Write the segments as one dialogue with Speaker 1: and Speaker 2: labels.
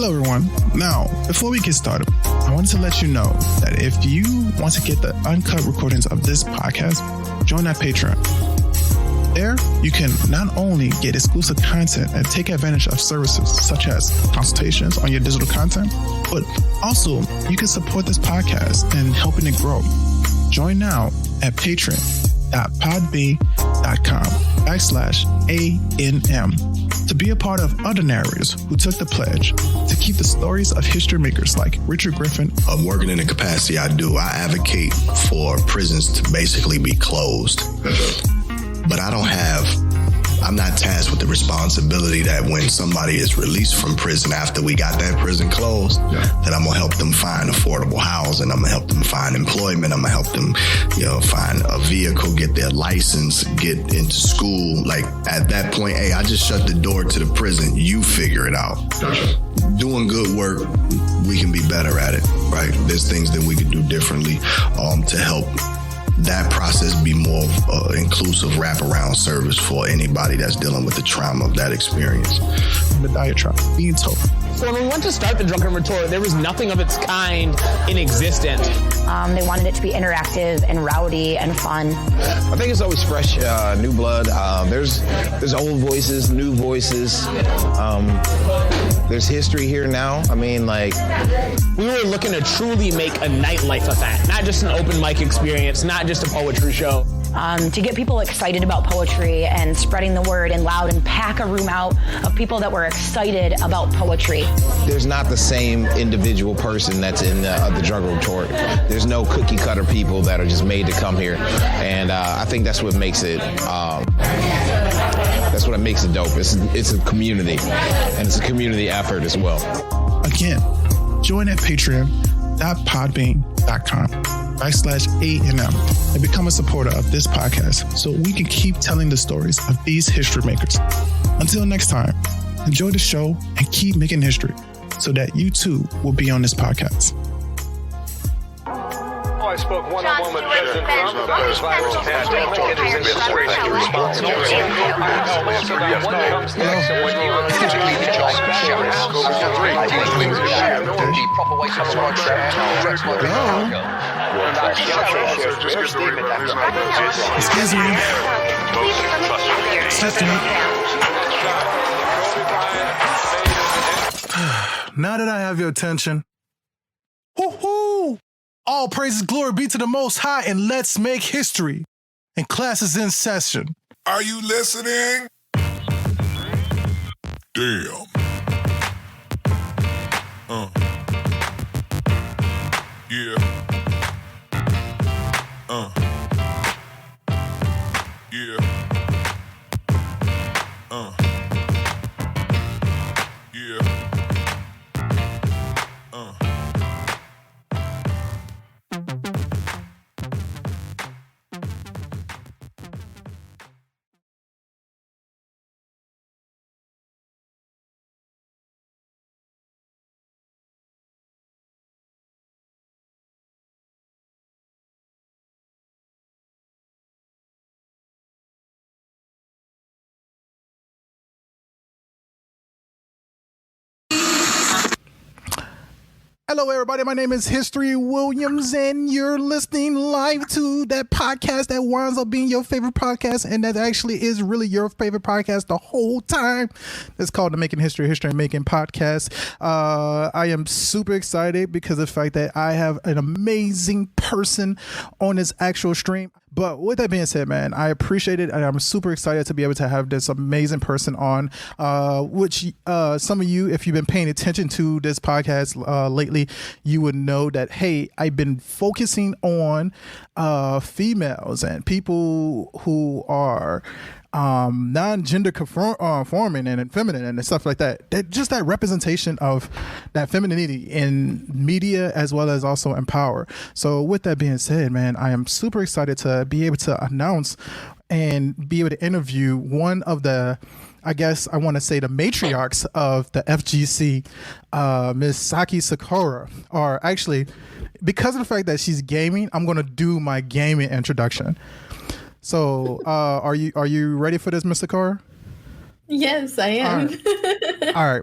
Speaker 1: Hello, everyone. Now, before we get started, I wanted to let you know that if you want to get the uncut recordings of this podcast, join our Patreon. There, you can not only get exclusive content and take advantage of services such as consultations on your digital content, but also you can support this podcast in helping it grow. Join now at patreon.podbay.com/ANM to be a part of other narrators who took the pledge to keep the stories of history makers like Richard Griffin.
Speaker 2: Working in the capacity I do, I advocate for prisons to basically be closed. But I'm not tasked with the responsibility that when somebody is released from prison after we got that prison closed, that I'm gonna help them find affordable housing, I'm gonna help them find employment, I'm gonna help them, find a vehicle, get their license, get into school. Like at that point, hey, I just shut the door to the prison, you figure it out. Gotcha. Doing good work, we can be better at it, right? There's things that we could do differently to help that process be more inclusive wraparound service for anybody that's dealing with the trauma of that experience.
Speaker 1: The diatribe being told.
Speaker 3: So when we went to start the Drunken Retort, there was nothing of its kind in existence.
Speaker 4: They wanted it to be interactive and rowdy and fun.
Speaker 5: I think it's always fresh, new blood. There's old voices, new voices. There's history here now. I mean, like,
Speaker 3: we were looking to truly make a nightlife event, not just an open mic experience, not just a poetry show.
Speaker 4: To get people excited about poetry and spreading the word and loud and pack a room out of people that were excited about poetry.
Speaker 5: There's not the same individual person that's in the Drunken Retort. There's no cookie cutter people that are just made to come here. And I think that's what makes it dope. It's a community, and it's a community effort as well.
Speaker 1: Again, join at patreon.podbean.com/ANM and become a supporter of this podcast so we can keep telling the stories of these history makers. Until next time, enjoy the show and keep making history so that you too will be on this podcast.
Speaker 6: I spoke one-on-one with President Trump about this viral pandemic and his administration responsibility. I know answer that what comes next and when you the proper way to
Speaker 1: Excuse me. Now that I have your attention, woohoo! All praises, glory be to the Most High, and let's make history. And class is in session.
Speaker 7: Are you listening? Damn. Yeah. Yeah. Yeah.
Speaker 1: Hello, everybody. My name is History Williams, and you're listening live to that podcast that winds up being your favorite podcast, and that actually is really your favorite podcast the whole time. It's called the Making History Making Podcast. I am super excited because of the fact that I have an amazing person on this actual stream. But with that being said, man, I appreciate it, and I'm super excited to be able to have this amazing person on, which some of you, if you've been paying attention to this podcast lately, you would know that, hey, I've been focusing on females and people who are non-gender conforming and feminine and stuff like that. Just that representation of that femininity in media as well as also in power. So with that being said, man, I am super excited to be able to announce and be able to interview one of the, I guess I want to say, the matriarchs of the FGC, Miss Saki Sakura. Or actually, because of the fact that she's gaming, I'm going to do my gaming introduction. So, are you ready for this, Mr. Carr?
Speaker 8: Yes, I am.
Speaker 1: All right.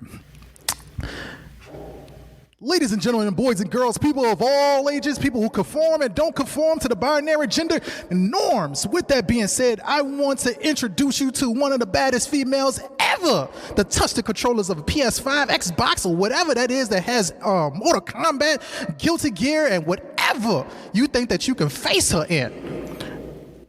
Speaker 1: Ladies and gentlemen, boys and girls, people of all ages, people who conform and don't conform to the binary gender norms. With that being said, I want to introduce you to one of the baddest females ever to touch the controllers of a PS5, Xbox, or whatever that is that has Mortal Kombat, Guilty Gear, and whatever you think that you can face her in.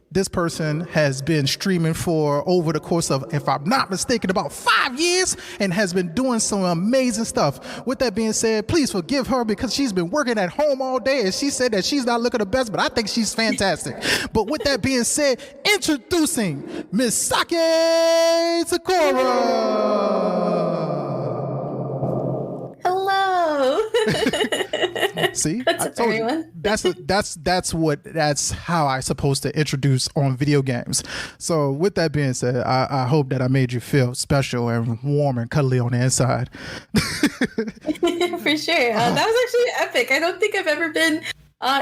Speaker 1: This person has been streaming for over the course of, if I'm not mistaken, about 5 years and has been doing some amazing stuff. With that being said, please forgive her because she's been working at home all day and she said that she's not looking the best, but I think she's fantastic. But with that being said, introducing Miss Saki Sakura.
Speaker 8: Hello.
Speaker 1: See,
Speaker 8: What's up, everyone?
Speaker 1: That's how I supposed to introduce on video games. So with that being said, I hope that I made you feel special and warm and cuddly on the inside.
Speaker 8: For sure. That was actually epic. I don't think I've ever been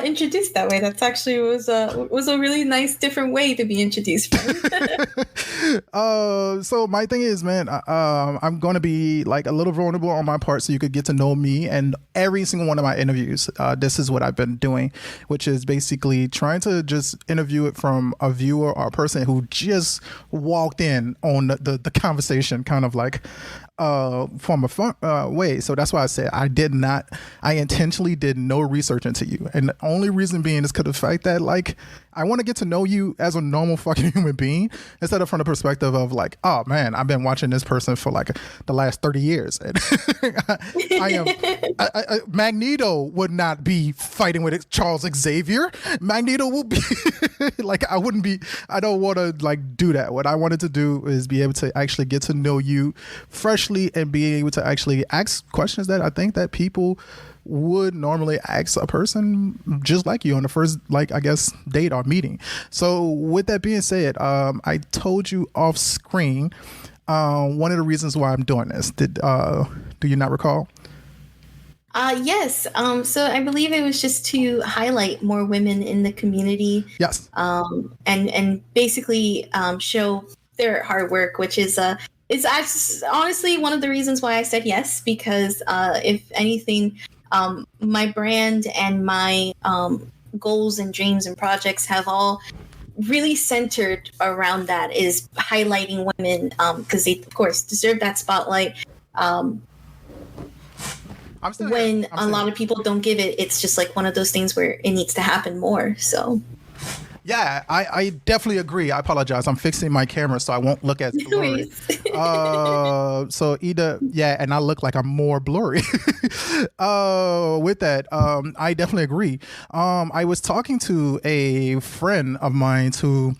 Speaker 8: introduced that way. That's actually was a really nice different way to be introduced from.
Speaker 1: So my thing is, man, I'm going to be like a little vulnerable on my part so you could get to know me. And every single one of my interviews, this is what I've been doing, which is basically trying to just interview it from a viewer or a person who just walked in on the conversation, kind of like from a fun way. So that's why I said I intentionally did no research into you. And the only reason being is because of the fact that, like, I want to get to know you as a normal fucking human being instead of from the perspective of like, oh man, I've been watching this person for like the last 30 years. And Magneto would not be fighting with Charles Xavier. Magneto will be like, I don't want to like do that. What I wanted to do is be able to actually get to know you freshly and be able to actually ask questions that I think that people would normally ask a person just like you on the first, like, I guess, date or meeting. So with that being said, I told you off screen one of the reasons why I'm doing this. Do you not recall?
Speaker 8: Yes. So I believe it was just to highlight more women in the community.
Speaker 1: Yes.
Speaker 8: And basically show their hard work, which is honestly one of the reasons why I said yes, because if anything, my brand and my goals and dreams and projects have all really centered around that, is highlighting women because they, of course, deserve that spotlight. When a lot of people don't give it, it's just like one of those things where it needs to happen more. So.
Speaker 1: Yeah, I definitely agree. I apologize. I'm fixing my camera so I won't look as blurry. So either, yeah, and I look like I'm more blurry. With that, I definitely agree. I was talking to a friend of mine who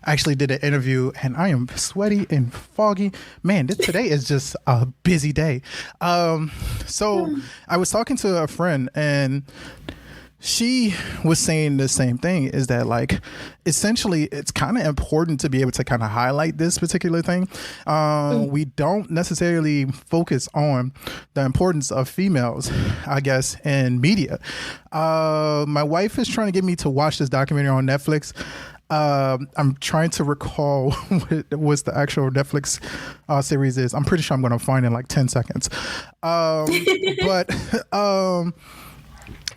Speaker 1: actually did an interview, and I am sweaty and foggy. Man, today is just a busy day. So I was talking to a friend, and she was saying the same thing, is that, like, essentially it's kind of important to be able to kind of highlight this particular thing. We don't necessarily focus on the importance of females, I guess, in media. My wife is trying to get me to watch this documentary on Netflix. I'm trying to recall what the actual Netflix series is. I'm pretty sure I'm going to find it in like 10 seconds. But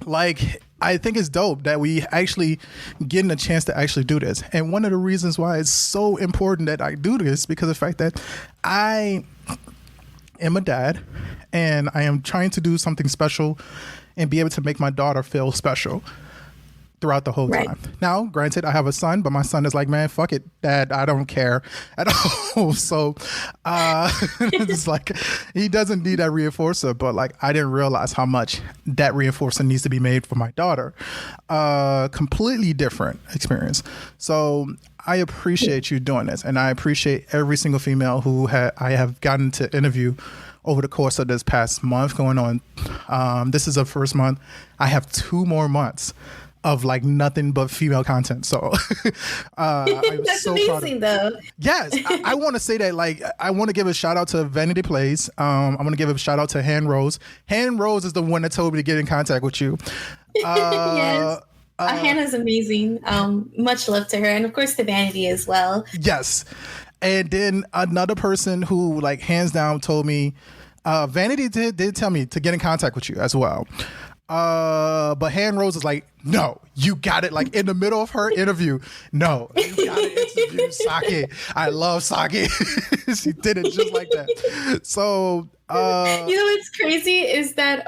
Speaker 1: like, I think it's dope that we actually getting a chance to actually do this. And one of the reasons why it's so important that I do this, because of the fact that I am a dad and I am trying to do something special and be able to make my daughter feel special throughout the whole time. Now, granted, I have a son, but my son is like, man, fuck it, Dad, I don't care at all. So it's like, he doesn't need that reinforcer, but like, I didn't realize how much that reinforcer needs to be made for my daughter. Completely different experience. So I appreciate you doing this, and I appreciate every single female who I have gotten to interview over the course of this past month going on. This is the first month. I have 2 more months of like nothing but female content. So
Speaker 8: that's so amazing though.
Speaker 1: Yes. I want to say that, like, I want to give a shout out to Vanity Plays. I'm going to give a shout out to Han Rose. Han Rose is the one that told me to get in contact with you.
Speaker 8: Yes. Hannah's amazing. Much love to her. And of course to Vanity as well.
Speaker 1: Yes. And then another person who, like, hands down told me Vanity did tell me to get in contact with you as well. But Han Rose is like, no, you got it. Like in the middle of her interview, no, you got to interview Saki. I love Saki. She did it just like that. So,
Speaker 8: you know what's crazy is that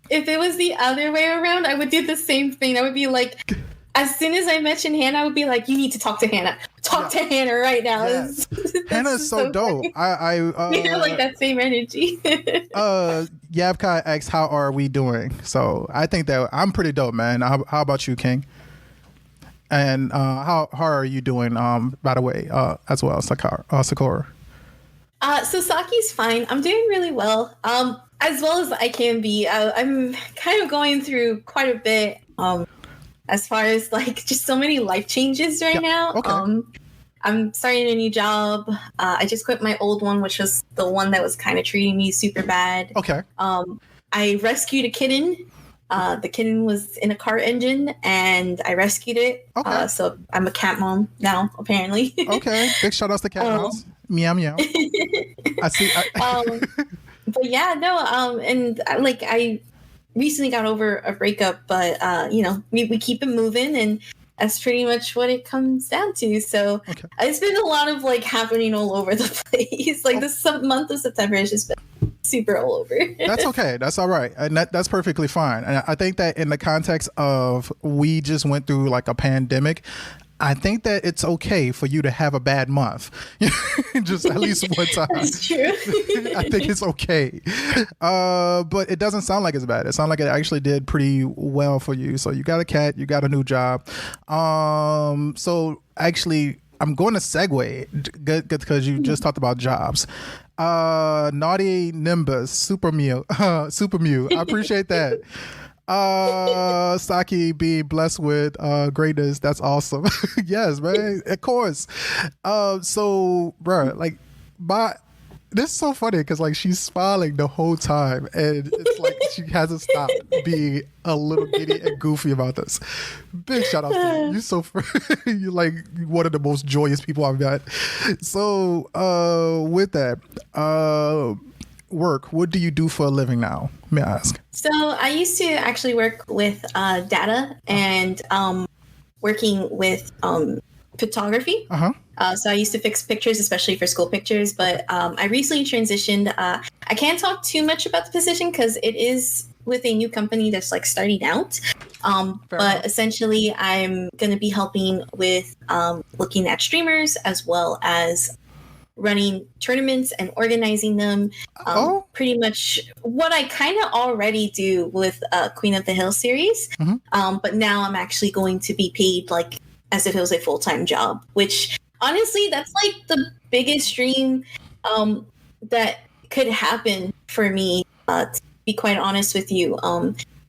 Speaker 8: if it was the other way around, I would do the same thing. I would be like, as soon as I mentioned Hannah, I would be like, you need to talk to Hannah. Talk to Hannah right now.
Speaker 1: Yeah. Hannah is so dope.
Speaker 8: We have like that same energy.
Speaker 1: Yabkai asks, how are we doing? So I think that I'm pretty dope, man. How about you, King? And how are you doing, by the way, as well, Sakura?
Speaker 8: So Saki's fine. I'm doing really well. As well as I can be. I'm kind of going through quite a bit. As far as like just so many life changes right now.
Speaker 1: Okay.
Speaker 8: I'm starting a new job. I just quit my old one, which was the one that was kind of treating me super bad.
Speaker 1: Okay.
Speaker 8: I rescued a kitten. The kitten was in a car engine, and I rescued it.
Speaker 1: Okay.
Speaker 8: So I'm a cat mom now, apparently.
Speaker 1: Okay. Big shout outs to cat moms. Meow meow. I see.
Speaker 8: But yeah, no. And like I recently got over a breakup, but we keep it moving, and that's pretty much what it comes down to. So it's been a lot of like happening all over the place. Like this month of September has just been super all over.
Speaker 1: That's okay. That's all right. And that's perfectly fine. And I think that in the context of we just went through like a pandemic, I think that it's okay for you to have a bad month. Just at least one time.
Speaker 8: That's true.
Speaker 1: I think it's okay. But it doesn't sound like it's bad. It sounds like it actually did pretty well for you. So you got a cat, you got a new job. So actually, I'm going to segue good because you just talked about jobs. Naughty Nimbus, Super Mew. I appreciate that. Saki being blessed with greatness, that's awesome. Yes, man, of course. So bro, like this is so funny because like she's smiling the whole time, and it's like she hasn't stopped being a little giddy and goofy about this. Big shout out to you. You're so you're like one of the most joyous people I've met. So with that, work, what do you do for a living now, may I ask?
Speaker 8: So I used to actually work with data and working with photography. So I used to fix pictures, especially for school pictures. But I recently transitioned. I can't talk too much about the position because it is with a new company that's like starting out. But essentially, I'm going to be helping with looking at streamers as well as running tournaments and organizing them. Pretty much what I kind of already do with Queen of the Hill series. But now I'm actually going to be paid like as if it was a full-time job, which honestly, that's like the biggest dream that could happen for me, to be quite honest with you.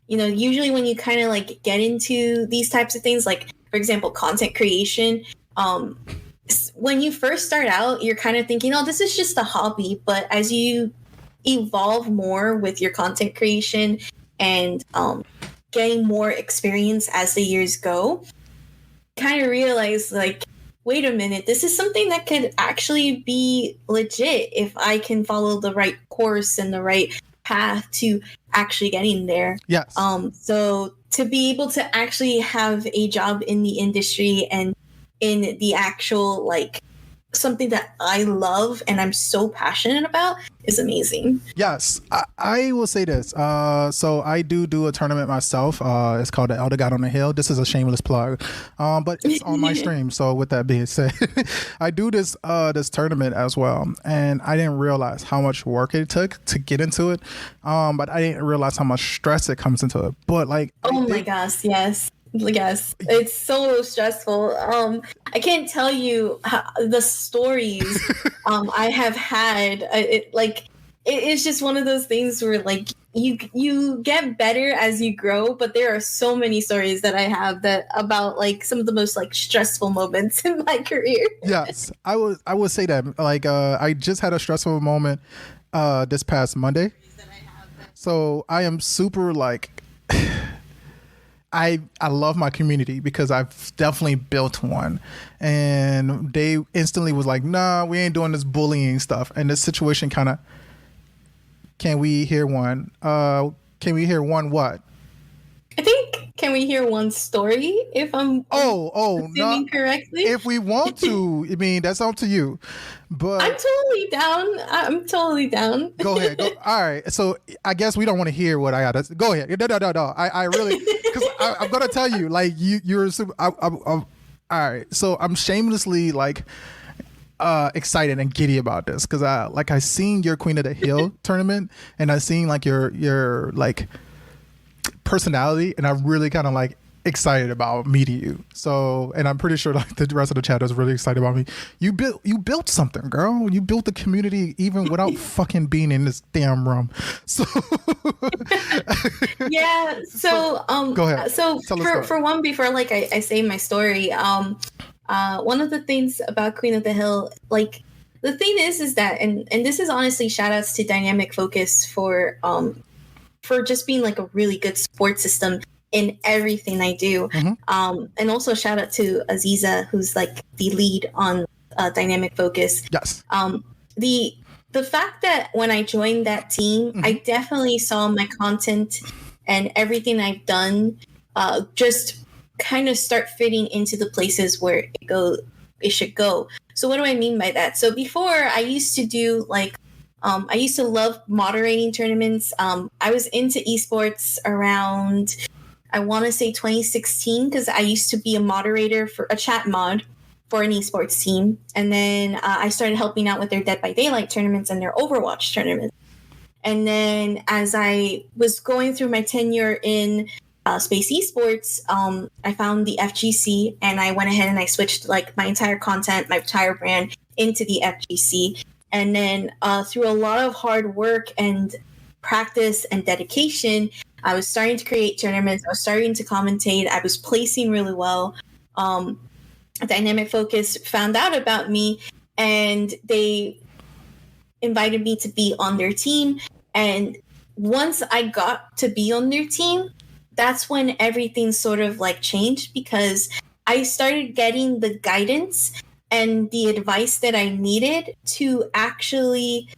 Speaker 8: Usually when you kind of like get into these types of things, like for example, content creation, when you first start out, you're kind of thinking, oh, this is just a hobby. But as you evolve more with your content creation and getting more experience as the years go, kind of realize like, wait a minute, this is something that could actually be legit if I can follow the right course and the right path to actually getting there.
Speaker 1: Yes.
Speaker 8: So to be able to actually have a job in the industry and in the actual like something that I love and I'm so passionate about is amazing.
Speaker 1: Yes, I will say this. So I do a tournament myself. It's called the Elder God on the Hill. This is a shameless plug, but it's on my stream. So with that being said, I do this tournament as well, and I didn't realize how much work it took to get into it. But I didn't realize how much stress it comes into it. But like,
Speaker 8: my gosh, yes. Yes, it's so stressful. I can't tell you the stories I have had. It's just one of those things where like you get better as you grow, but there are so many stories that I have that about like some of the most like stressful moments in my career.
Speaker 1: Yes, I would say that. Like I just had a stressful moment this past Monday, so I am super like. I love my community because I've definitely built one, and they instantly was like, nah, we ain't doing this bullying stuff. And this situation kind of Can we hear one? Can we hear one what?
Speaker 8: I think, can we hear one story if I'm assuming
Speaker 1: no.
Speaker 8: correctly?
Speaker 1: If we want to, I mean, that's up to you. But
Speaker 8: I'm totally down. I'm totally down.
Speaker 1: Go ahead. Go. All right. So I guess we don't want to hear what I got to go ahead. No. I really, because I'm going to tell you, like, you're super, all right. So I'm shamelessly, like, excited and giddy about this because I seen your Queen of the Hill tournament and I seen like your like personality and I'm really kind of like excited about meeting you. So, and I'm pretty sure like the rest of the chat is really excited about me. You built something, girl. You built the community even without fucking being in this damn room. So
Speaker 8: yeah. So
Speaker 1: go ahead.
Speaker 8: So for one, before like I say my story, one of the things about Queen of the Hill, like the thing is that, and this is honestly shout outs to Dynamic Focus for just being like a really good support system in everything I do. Mm-hmm. And also shout out to Aziza, who's like the lead on Dynamic Focus.
Speaker 1: Yes.
Speaker 8: The fact that when I joined that team, mm-hmm. I definitely saw my content and everything I've done just kind of start fitting into the places where it should go. So what do I mean by that? So before I used to do like I used to love moderating tournaments. I was into esports around, I want to say 2016, because I used to be a moderator for a chat mod for an esports team. And then I started helping out with their Dead by Daylight tournaments and their Overwatch tournaments. And then as I was going through my tenure in Space Esports, I found the FGC and I went ahead and I switched like my entire content, my entire brand into the FGC. And then through a lot of hard work and practice and dedication, I was starting to create tournaments. I was starting to commentate. I was placing really well. Dynamic Focus found out about me and they invited me to be on their team. And once I got to be on their team, that's when everything sort of like changed because I started getting the guidance and the advice that I needed to actually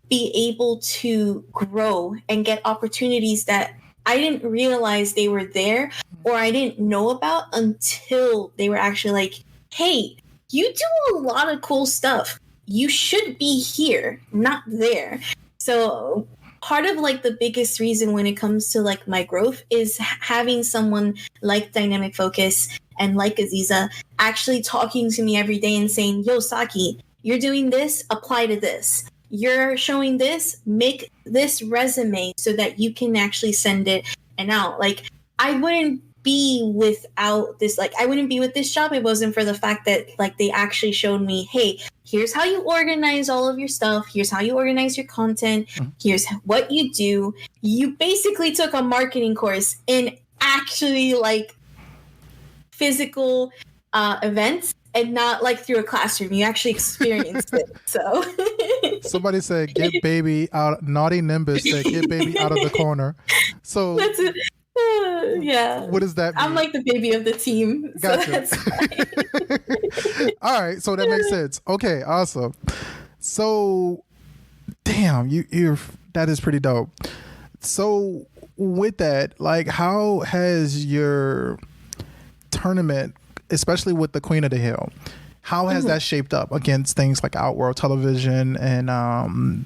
Speaker 8: be able to grow and get opportunities that I didn't realize they were there or I didn't know about until they were actually like, hey, you do a lot of cool stuff. You should be here, not there. So part of like the biggest reason when it comes to like my growth is having someone like Dynamic Focus and like Aziza actually talking to me every day and saying, yo, Saki, you're doing this, apply to this. You're showing this, make this resume so that you can actually send it and out. Like, I wouldn't be without this, like, I wouldn't be with this job if it wasn't for the fact that, like, they actually showed me, hey, here's how you organize all of your stuff. Here's how you organize your content. Here's what you do. You basically took a marketing course in actually, like, physical events and not like through a classroom. You actually experienced it. So
Speaker 1: somebody said get baby out. Naughty Nimbus said get baby out of the corner. So
Speaker 8: that's it. Yeah,
Speaker 1: what does that mean?
Speaker 8: I'm like the baby of the team.
Speaker 1: Gotcha.
Speaker 8: So that's fine.
Speaker 1: All right, so that makes sense. Okay, awesome. So damn, you're that is pretty dope. So with that, like, how has your tournament, especially with the Queen of the Hill, how has that shaped up against things like Outworld Television and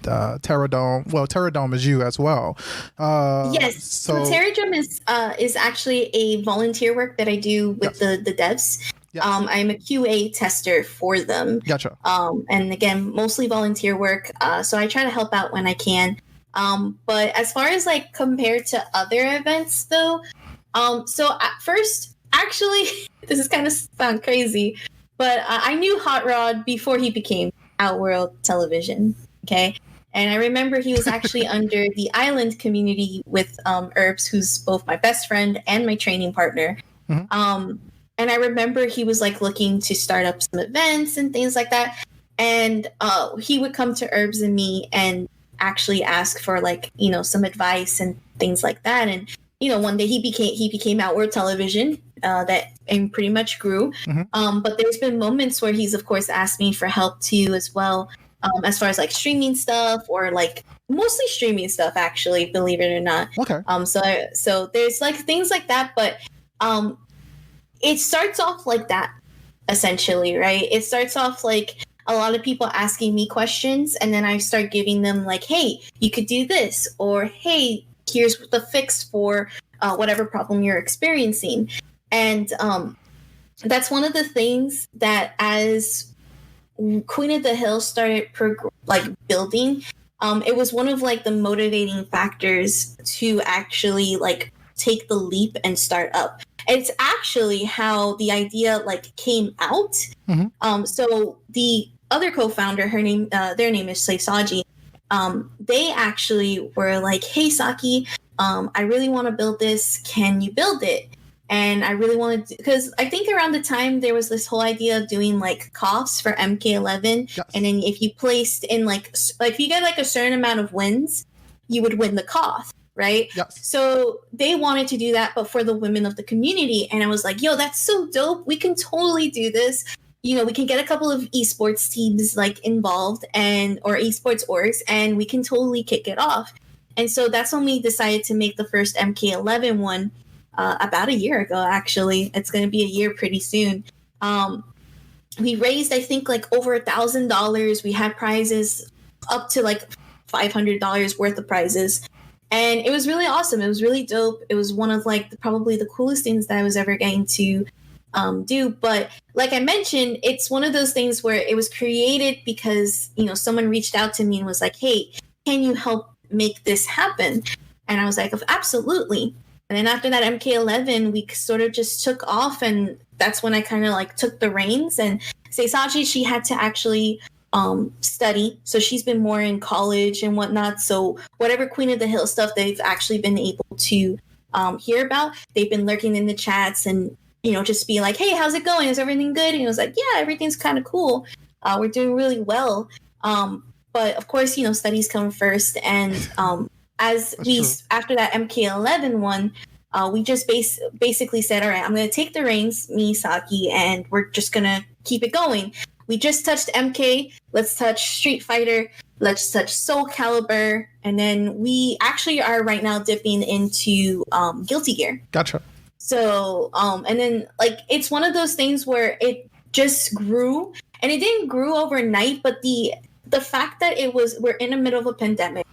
Speaker 1: Terradome? Well, Terradome is you as well.
Speaker 8: Yes. So Terradome is actually a volunteer work that I do with the devs. Yes. I'm a QA tester for them.
Speaker 1: Gotcha.
Speaker 8: And again, mostly volunteer work. So I try to help out when I can. But as far as like compared to other events though, so at first, actually, this is kind of sound crazy, but I knew Hot Rod before he became Outworld Television, okay? And I remember he was actually under the Island community with Herbs, who's both my best friend and my training partner. Mm-hmm. And I remember he was like looking to start up some events and things like that. And he would come to Herbs and me and actually ask for like, you know, some advice and things like that. And you know, one day he became Outward Television, and pretty much grew. Mm-hmm. But there's been moments where he's, of course, asked me for help too as well. as far as like streaming stuff, or like mostly streaming stuff, actually, believe it or not.
Speaker 1: Okay.
Speaker 8: So there's like things like that, but it starts off like that, essentially, right? It starts off like a lot of people asking me questions, and then I start giving them like, hey, you could do this, or hey, here's the fix for whatever problem you're experiencing. And that's one of the things that, as Queen of the Hill started building, it was one of like the motivating factors to actually like take the leap and start up. It's actually how the idea like came out. So the other co-founder, their name is Saki. They actually were like, hey, Saki, I really want to build this. Can you build it? And I really wanted to, because I think around the time there was this whole idea of doing like coughs for MK11.
Speaker 1: Yes.
Speaker 8: And then if you placed in like if you get like a certain amount of wins, you would win the cough, right?
Speaker 1: Yes.
Speaker 8: So they wanted to do that, but for the women of the community. And I was like, yo, that's so dope. We can totally do this. You know, we can get a couple of esports teams like involved or esports orgs, and we can totally kick it off. And so that's when we decided to make the first MK11 one. About a year ago, actually. It's going to be a year pretty soon. We raised, I think, like over $1,000. We had prizes up to like $500 worth of prizes. And it was really awesome. It was really dope. It was one of like probably the coolest things that I was ever getting to do. But like I mentioned, it's one of those things where it was created because, you know, someone reached out to me and was like, hey, can you help make this happen? And I was like, absolutely. And then after that MK11, we sort of just took off, and that's when I kind of like took the reins. And Seisaji, she had to actually study, so she's been more in college and whatnot. So whatever Queen of the Hill stuff they've actually been able to hear about, they've been lurking in the chats and, you know, just be like, hey, how's it going? Is everything good? And it was like, yeah, everything's kind of cool. We're doing really well. But of course, you know, studies come first. And after that MK11 one, we just basically said, all right, I'm going to take the reins, me, Saki, and we're just going to keep it going. We just touched MK. Let's touch Street Fighter. Let's touch Soul Calibur. And then we actually are right now dipping into Guilty Gear.
Speaker 1: Gotcha.
Speaker 8: So, and then like, it's one of those things where it just grew, and it didn't grow overnight, but the fact that we're in the middle of a pandemic,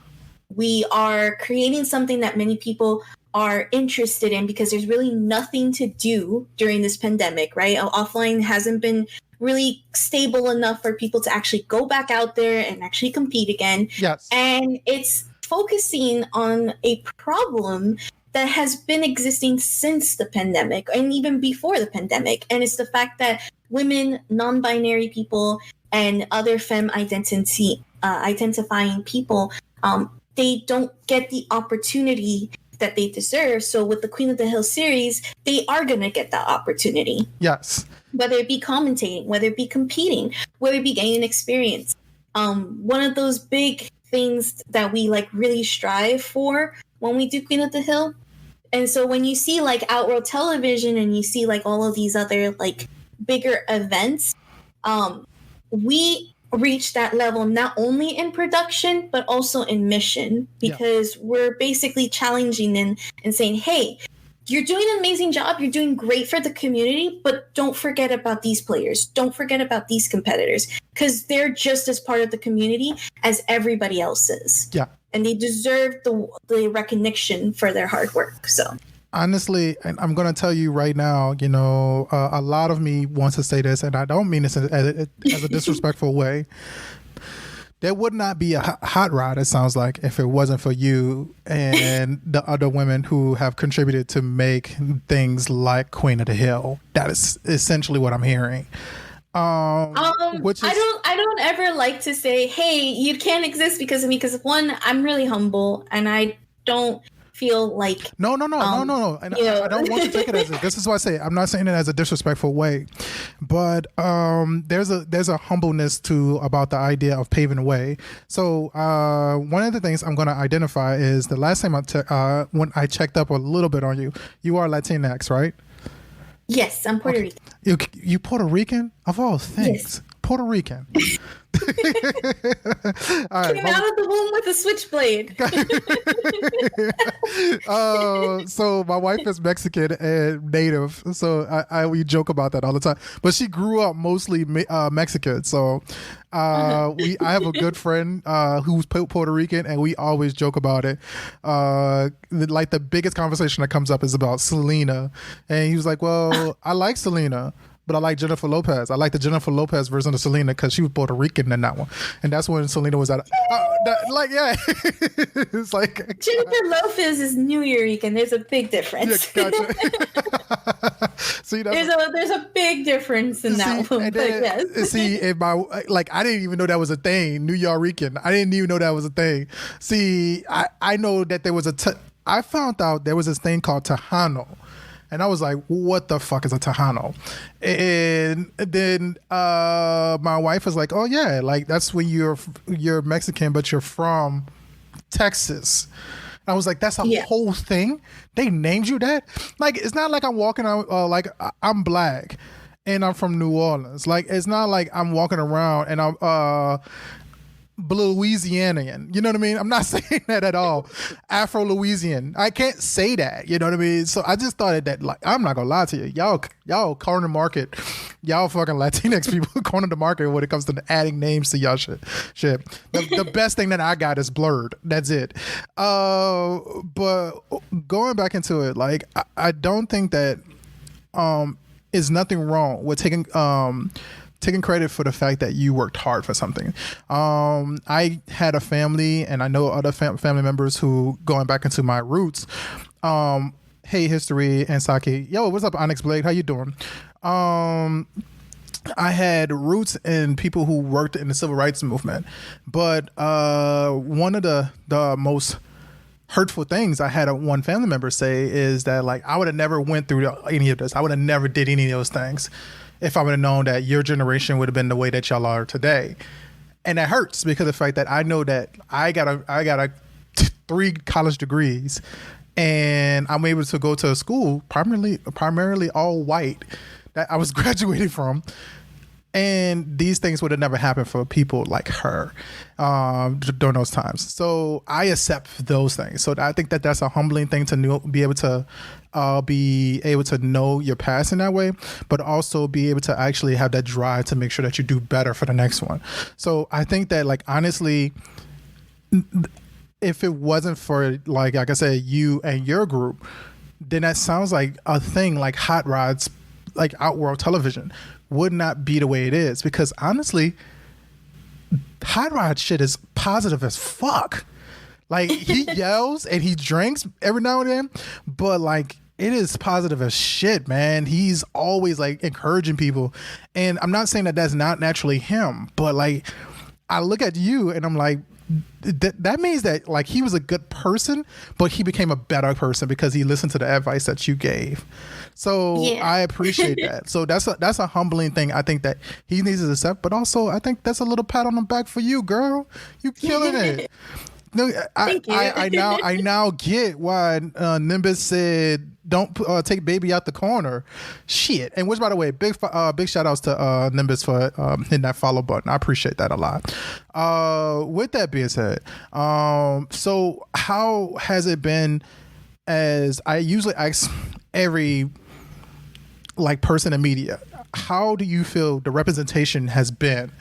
Speaker 8: we are creating something that many people are interested in because there's really nothing to do during this pandemic, right? Offline hasn't been really stable enough for people to actually go back out there and actually compete again.
Speaker 1: Yes.
Speaker 8: And it's focusing on a problem that has been existing since the pandemic and even before the pandemic. And it's the fact that women, non-binary people, and other femme identifying people, they don't get the opportunity that they deserve. So with the Queen of the Hill series, they are going to get that opportunity.
Speaker 1: Yes.
Speaker 8: Whether it be commentating, whether it be competing, whether it be gaining experience. One of those big things that we like really strive for when we do Queen of the Hill. And so when you see like Outworld Television and you see like all of these other like bigger events, we reach that level not only in production but also in mission, because we're basically challenging and saying, hey, you're doing an amazing job, you're doing great for the community, but don't forget about these players, don't forget about these competitors, because they're just as part of the community as everybody else is, and they deserve the recognition for their hard work. So
Speaker 1: honestly, and I'm going to tell you right now, you know, a lot of me wants to say this, and I don't mean this as a disrespectful way. There would not be a hot rod, it sounds like, if it wasn't for you and the other women who have contributed to make things like Queen of the Hill. That is essentially what I'm hearing. Which is,
Speaker 8: I don't ever like to say, hey, you can't exist because of me, because one, I'm really humble and I don't feel like
Speaker 1: no. And I don't want to take it as this is why I say I'm not saying it as a disrespectful way, but there's a humbleness about the idea of paving the way. So one of the things I'm going to identify is the last time when I checked up a little bit on you are Latinx, right?
Speaker 8: Yes, I'm Puerto Rican.
Speaker 1: You Puerto Rican? Of all things.
Speaker 8: Yes.
Speaker 1: Puerto Rican. All right,
Speaker 8: Came out of the womb with a switchblade.
Speaker 1: so my wife is Mexican and native, so we joke about that all the time. But she grew up mostly Mexican, so I have a good friend who's Puerto Rican, and we always joke about it. Like the biggest conversation that comes up is about Selena, and he was like, "Well, I like Selena, but I like Jennifer Lopez. I like the Jennifer Lopez version of Selena because she was Puerto Rican in that one." And that's when Selena was at, it's like
Speaker 8: Jennifer Lopez is New York, there's a big difference.
Speaker 1: Yeah, gotcha. See,
Speaker 8: there's a big difference in that one. But yes.
Speaker 1: See, I didn't even know that was a thing. New Yorican. I didn't even know that was a thing. See, I know that there was I found out there was this thing called Tejano. And I was like, what the fuck is a Tejano? And then my wife was like, oh yeah, like that's when you're Mexican, but you're from Texas. And I was like, that's a whole thing? They named you that? Like, it's not like I'm walking out, like I'm black and I'm from New Orleans. Like, it's not like I'm walking around and I'm Louisianian, you know what I mean? I'm not saying that at all. Afro-Louisian, I can't say that, you know what I mean? So I just thought that, like, I'm not gonna lie to you, y'all corner market, y'all fucking Latinx people corner the market when it comes to adding names to y'all shit. The best thing that I got is blurred. That's it. But going back into it, like, I don't think that is nothing wrong with taking credit for the fact that you worked hard for something. I had a family, and I know other family members who, going back into my roots, hey, History and Saki. Yo, what's up, Onyx Blade? How you doing? I had roots in people who worked in the civil rights movement. But one of the most hurtful things I had one family member say is that, like, I would have never went through any of this. I would have never did any of those things if I would have known that your generation would have been the way that y'all are today. And that hurts because of the fact that I know that I got 3 college degrees, and I'm able to go to a school primarily all white that I was graduating from. And these things would have never happened for people like her during those times. So I accept those things. So I think that that's a humbling thing to be able to know your past in that way, but also be able to actually have that drive to make sure that you do better for the next one. So I think that, like, honestly, if it wasn't for, like I said, you and your group, then that sounds like a thing like Hot Rod's, like Outworld Television, would not be the way it is. Because honestly, Hot Rod shit is positive as fuck. Like, he yells and he drinks every now and then, but like, it is positive as shit, man. He's always like encouraging people. And I'm not saying that that's not naturally him, but like, I look at you and I'm like, that means that, like, he was a good person, but he became a better person because he listened to the advice that you gave. So yeah. I appreciate that. So that's a humbling thing I think that he needs to accept, but also I think that's a little pat on the back for you, girl. You killing it. No, I now get why Nimbus said don't take baby out the corner. Shit. And which, by the way, big shout outs to Nimbus for hitting that follow button. I appreciate that a lot. With that being said, so how has it been? As I usually ask every person in media, how do you feel the representation has been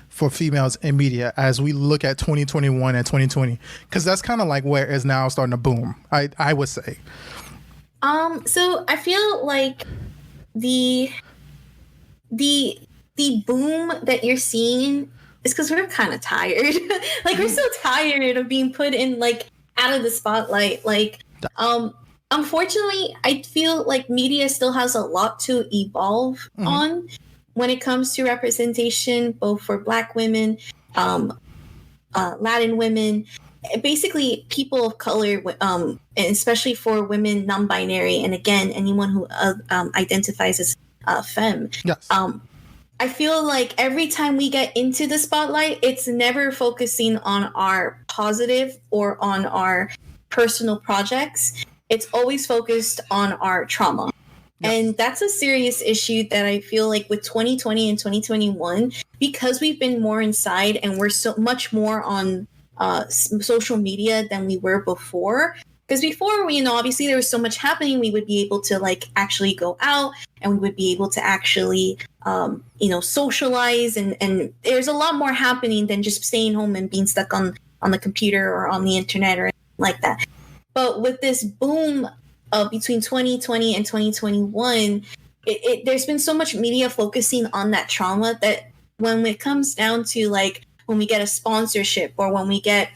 Speaker 1: for females in media as we look at 2021 and 2020? Because that's kind of like where it's now starting to boom, I would say.
Speaker 8: So I feel like the boom that you're seeing is because we're kind of tired. Like, we're so tired of being put in, like, out of the spotlight. Like, unfortunately, I feel like media still has a lot to evolve on when it comes to representation, both for Black women, Latin women, basically people of color, and especially for women non-binary, and again, anyone who identifies as femme. Yes. I feel like every time we get into the spotlight, it's never focusing on our positive or on our personal projects. It's always focused on our trauma. And that's a serious issue that I feel like with 2020 and 2021, because we've been more inside and we're so much more on social media than we were before. Because before, obviously there was so much happening, we would be able to like actually go out and we would be able to actually, socialize. And there's a lot more happening than just staying home and being stuck on the computer or on the internet or anything like that. But with this boom between 2020 and 2021, there's been so much media focusing on that trauma that when it comes down to like when we get a sponsorship or when we get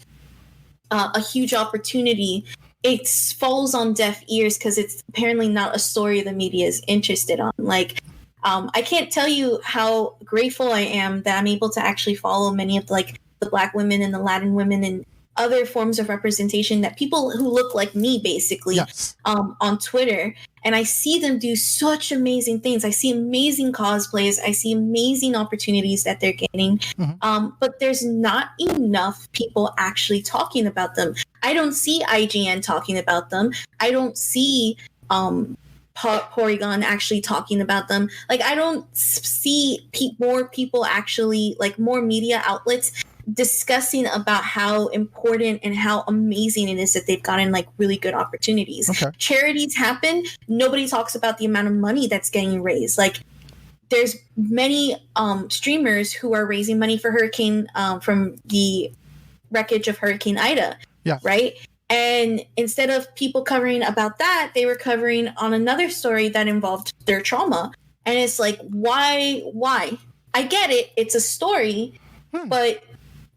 Speaker 8: a huge opportunity, it falls on deaf ears because it's apparently not a story the media is interested on. Like, I can't tell you how grateful I am that I'm able to actually follow many of the Black women and the Latin women and other forms of representation, that people who look like me basically,
Speaker 1: Yes.
Speaker 8: On Twitter, and I see them do such amazing things. I see amazing cosplays. I see amazing opportunities that they're getting. But there's not enough people actually talking about them. I don't see IGN talking about them. I don't see Porygon actually talking about them. Like, I don't see more people actually, like more media outlets discussing about how important and how amazing it is that they've gotten like really good opportunities.
Speaker 1: Okay.
Speaker 8: Charities happen. Nobody talks about the amount of money that's getting raised. Like, there's many streamers who are raising money for hurricane from the wreckage of Hurricane Ida.
Speaker 1: Yeah.
Speaker 8: Right. And instead of people covering about that, they were covering on another story that involved their trauma. And it's like, why? I get it. It's a story, but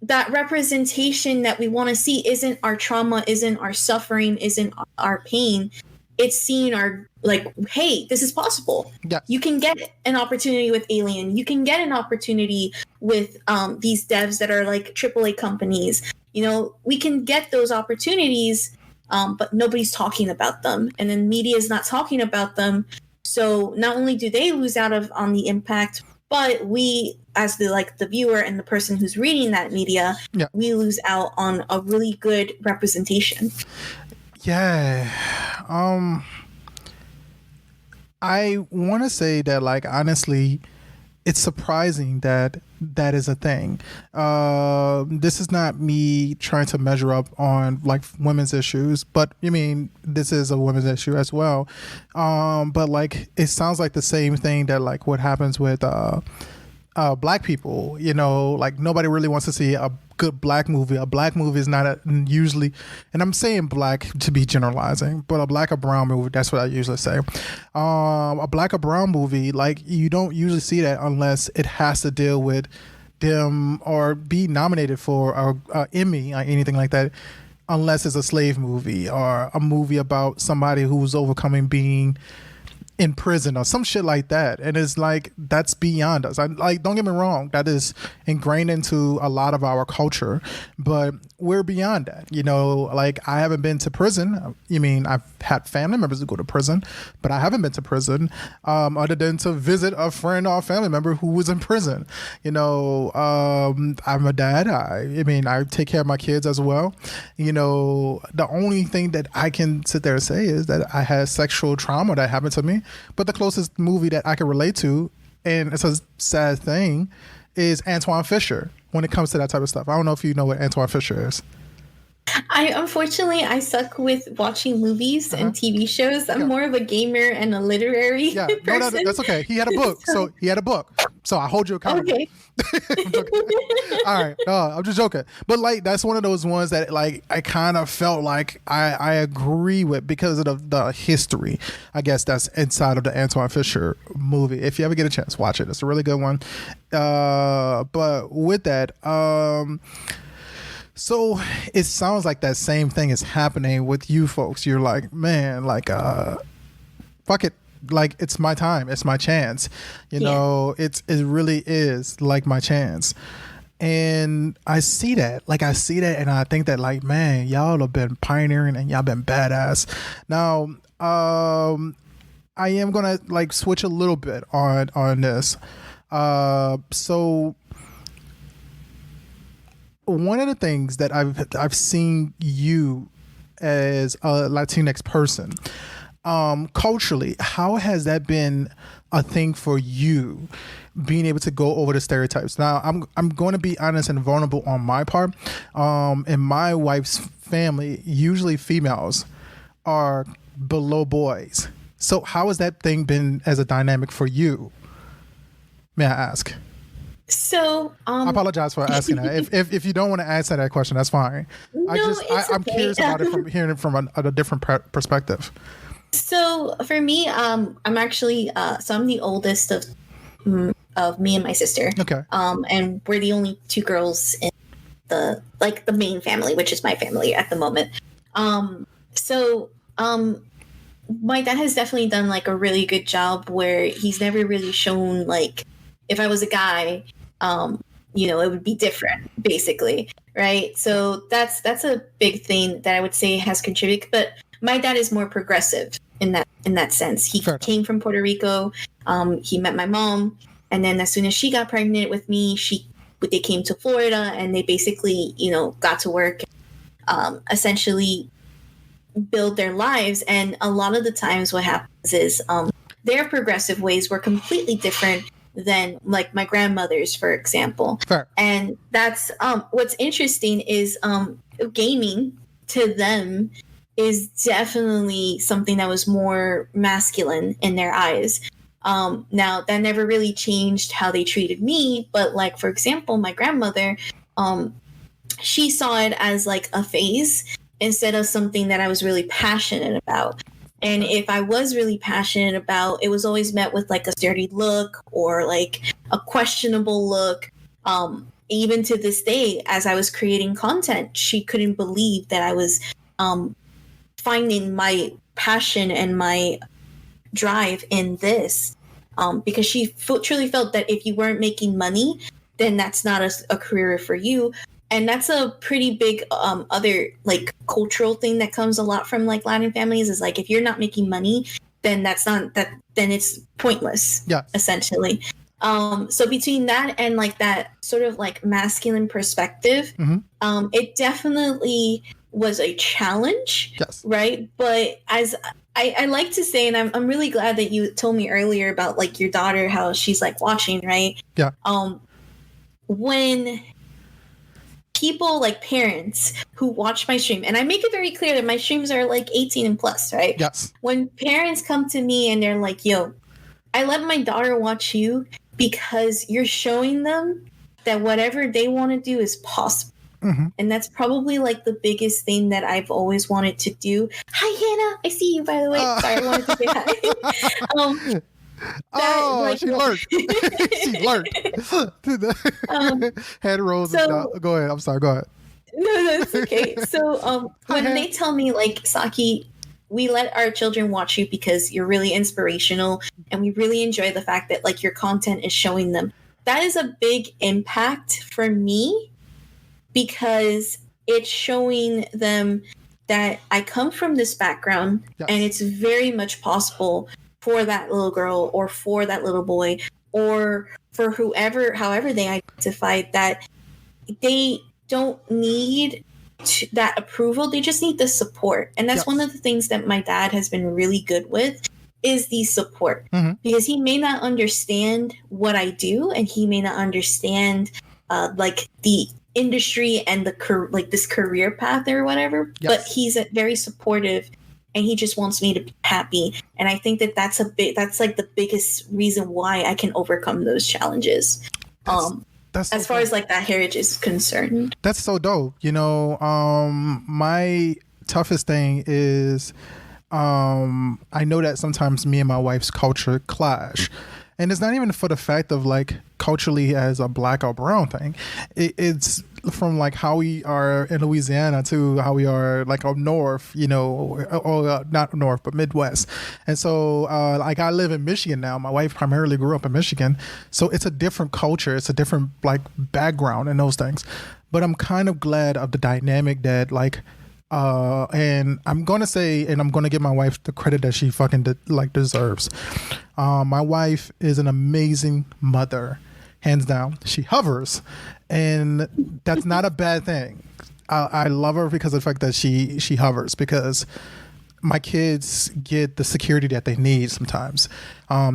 Speaker 8: that representation that we want to see isn't our trauma, isn't our suffering, isn't our pain. It's seeing our, like, hey, this is possible.
Speaker 1: Yeah.
Speaker 8: You can get an opportunity with Alien. You can get an opportunity with these devs that are like AAA companies. We can get those opportunities, but nobody's talking about them. And then media is not talking about them. So not only do they lose out on the impact, but we, as the viewer and the person who's reading that media, we lose out on a really good representation.
Speaker 1: Yeah. I want to say that, like, honestly, it's surprising that that is a thing. This is not me trying to measure up on like women's issues, but this is a women's issue as well. But like, it sounds like the same thing that like what happens with Black people. Like, nobody really wants to see a good Black movie. A Black movie is not usually, and I'm saying Black to be generalizing, but a Black or brown movie, that's what I usually say. A Black or brown movie, like, you don't usually see that unless it has to deal with them or be nominated for a Emmy or anything like that, unless it's a slave movie or a movie about somebody who's overcoming being in prison or some shit like that. And it's like, that's beyond us. Don't get me wrong, that is ingrained into a lot of our culture, but we're beyond that. Like, I haven't been to prison. I've had family members who go to prison, but I haven't been to prison other than to visit a friend or a family member who was in prison. I'm a dad. I take care of my kids as well. The only thing that I can sit there and say is that I had sexual trauma that happened to me. But the closest movie that I can relate to, and it's a sad thing, is Antoine Fisher when it comes to that type of stuff. I don't know if you know what Antoine Fisher is.
Speaker 8: I suck with watching movies and TV shows. I'm more of a gamer and a literary person.
Speaker 1: No, that's okay. He had a book. So I hold you accountable.
Speaker 8: Okay.
Speaker 1: All right. I'm just joking. But like, that's one of those ones that like I kind of felt like I agree with because of the history, I guess, that's inside of the Antoine Fisher movie. If you ever get a chance, watch it. It's a really good one. But with that, so it sounds like that same thing is happening with you folks. You're like, man, like, fuck it. Like, it's my time. It's my chance. It really is like my chance. And I see that. And I think that, like, man, y'all have been pioneering and y'all been badass. Now, I am going to like switch a little bit on this. So one of the things that I've seen you as a Latinx person, culturally, how has that been a thing for you, being able to go over the stereotypes? Now, I'm going to be honest and vulnerable on my part. In my wife's family, usually females are below boys. So how has that thing been as a dynamic for you? May I ask?
Speaker 8: So
Speaker 1: I apologize for asking that. If you don't want to answer that question, that's fine. I'm
Speaker 8: okay.
Speaker 1: curious about it from hearing it from a different perspective.
Speaker 8: So for me, I'm actually so I'm the oldest of me and my sister.
Speaker 1: Okay.
Speaker 8: And we're the only two girls in the main family, which is my family at the moment. So my dad has definitely done like a really good job where he's never really shown like if I was a guy, it would be different, basically, right? So that's a big thing that I would say has contributed. But my dad is more progressive in that sense. He came from Puerto Rico. He met my mom, and then as soon as she got pregnant with me, they came to Florida, and they basically, got to work, essentially build their lives. And a lot of the times, what happens is their progressive ways were completely different than like my grandmother's, for example.
Speaker 1: Fair.
Speaker 8: And that's what's interesting is gaming to them is definitely something that was more masculine in their eyes. Now that never really changed how they treated me, but like, for example, my grandmother, she saw it as like a phase instead of something that I was really passionate about. And if I was really passionate about, it was always met with like a dirty look or like a questionable look. Even to this day, as I was creating content, she couldn't believe that I was finding my passion and my drive in this, because she truly felt that if you weren't making money, then that's not a career for you. And that's a pretty big other like cultural thing that comes a lot from like Latin families is like, if you're not making money, then then it's pointless, essentially. So between that and like that sort of like masculine perspective, it definitely was a challenge, right? But as I like to say, and I'm really glad that you told me earlier about like your daughter, how she's like watching, right?
Speaker 1: Yeah.
Speaker 8: When people like parents who watch my stream, and I make it very clear that my streams are like 18 and plus, right?
Speaker 1: Yes.
Speaker 8: When parents come to me and they're like, yo, I let my daughter watch you because you're showing them that whatever they want to do is possible. And that's probably like the biggest thing that I've always wanted to do. Hi, Hannah. I see you, by the way. Sorry, I wanted to say hi.
Speaker 1: She lurked. She lurked. Head rolls. Go ahead. I'm sorry. Go ahead.
Speaker 8: No, that's okay. So when they tell me like, Saki, we let our children watch you because you're really inspirational and we really enjoy the fact that like your content is showing them. That is a big impact for me because it's showing them that I come from this background and it's very much possible for that little girl or for that little boy or for however they identify, that they don't need that approval. They just need the support. And that's one of the things that my dad has been really good with is the support, because he may not understand what I do and he may not understand like the industry and like this career path or whatever, but he's very supportive and he just wants me to be happy. And I think that that's like the biggest reason why I can overcome those challenges. That's so as far as like that heritage is concerned.
Speaker 1: That's so dope. My toughest thing is I know that sometimes me and my wife's culture clash. And it's not even for the fact of like culturally as a black or brown thing. It's from like how we are in Louisiana to how we are like up north, or not north, but Midwest. And so like I live in Michigan now. My wife primarily grew up in Michigan. So it's a different culture. It's a different like background and those things. But I'm kind of glad of the dynamic that like, and I'm going to say, and I'm going to give my wife the credit that she fucking deserves. My wife is an amazing mother, hands down. She hovers, and that's not a bad thing. I love her because of the fact that she hovers, because my kids get the security that they need sometimes.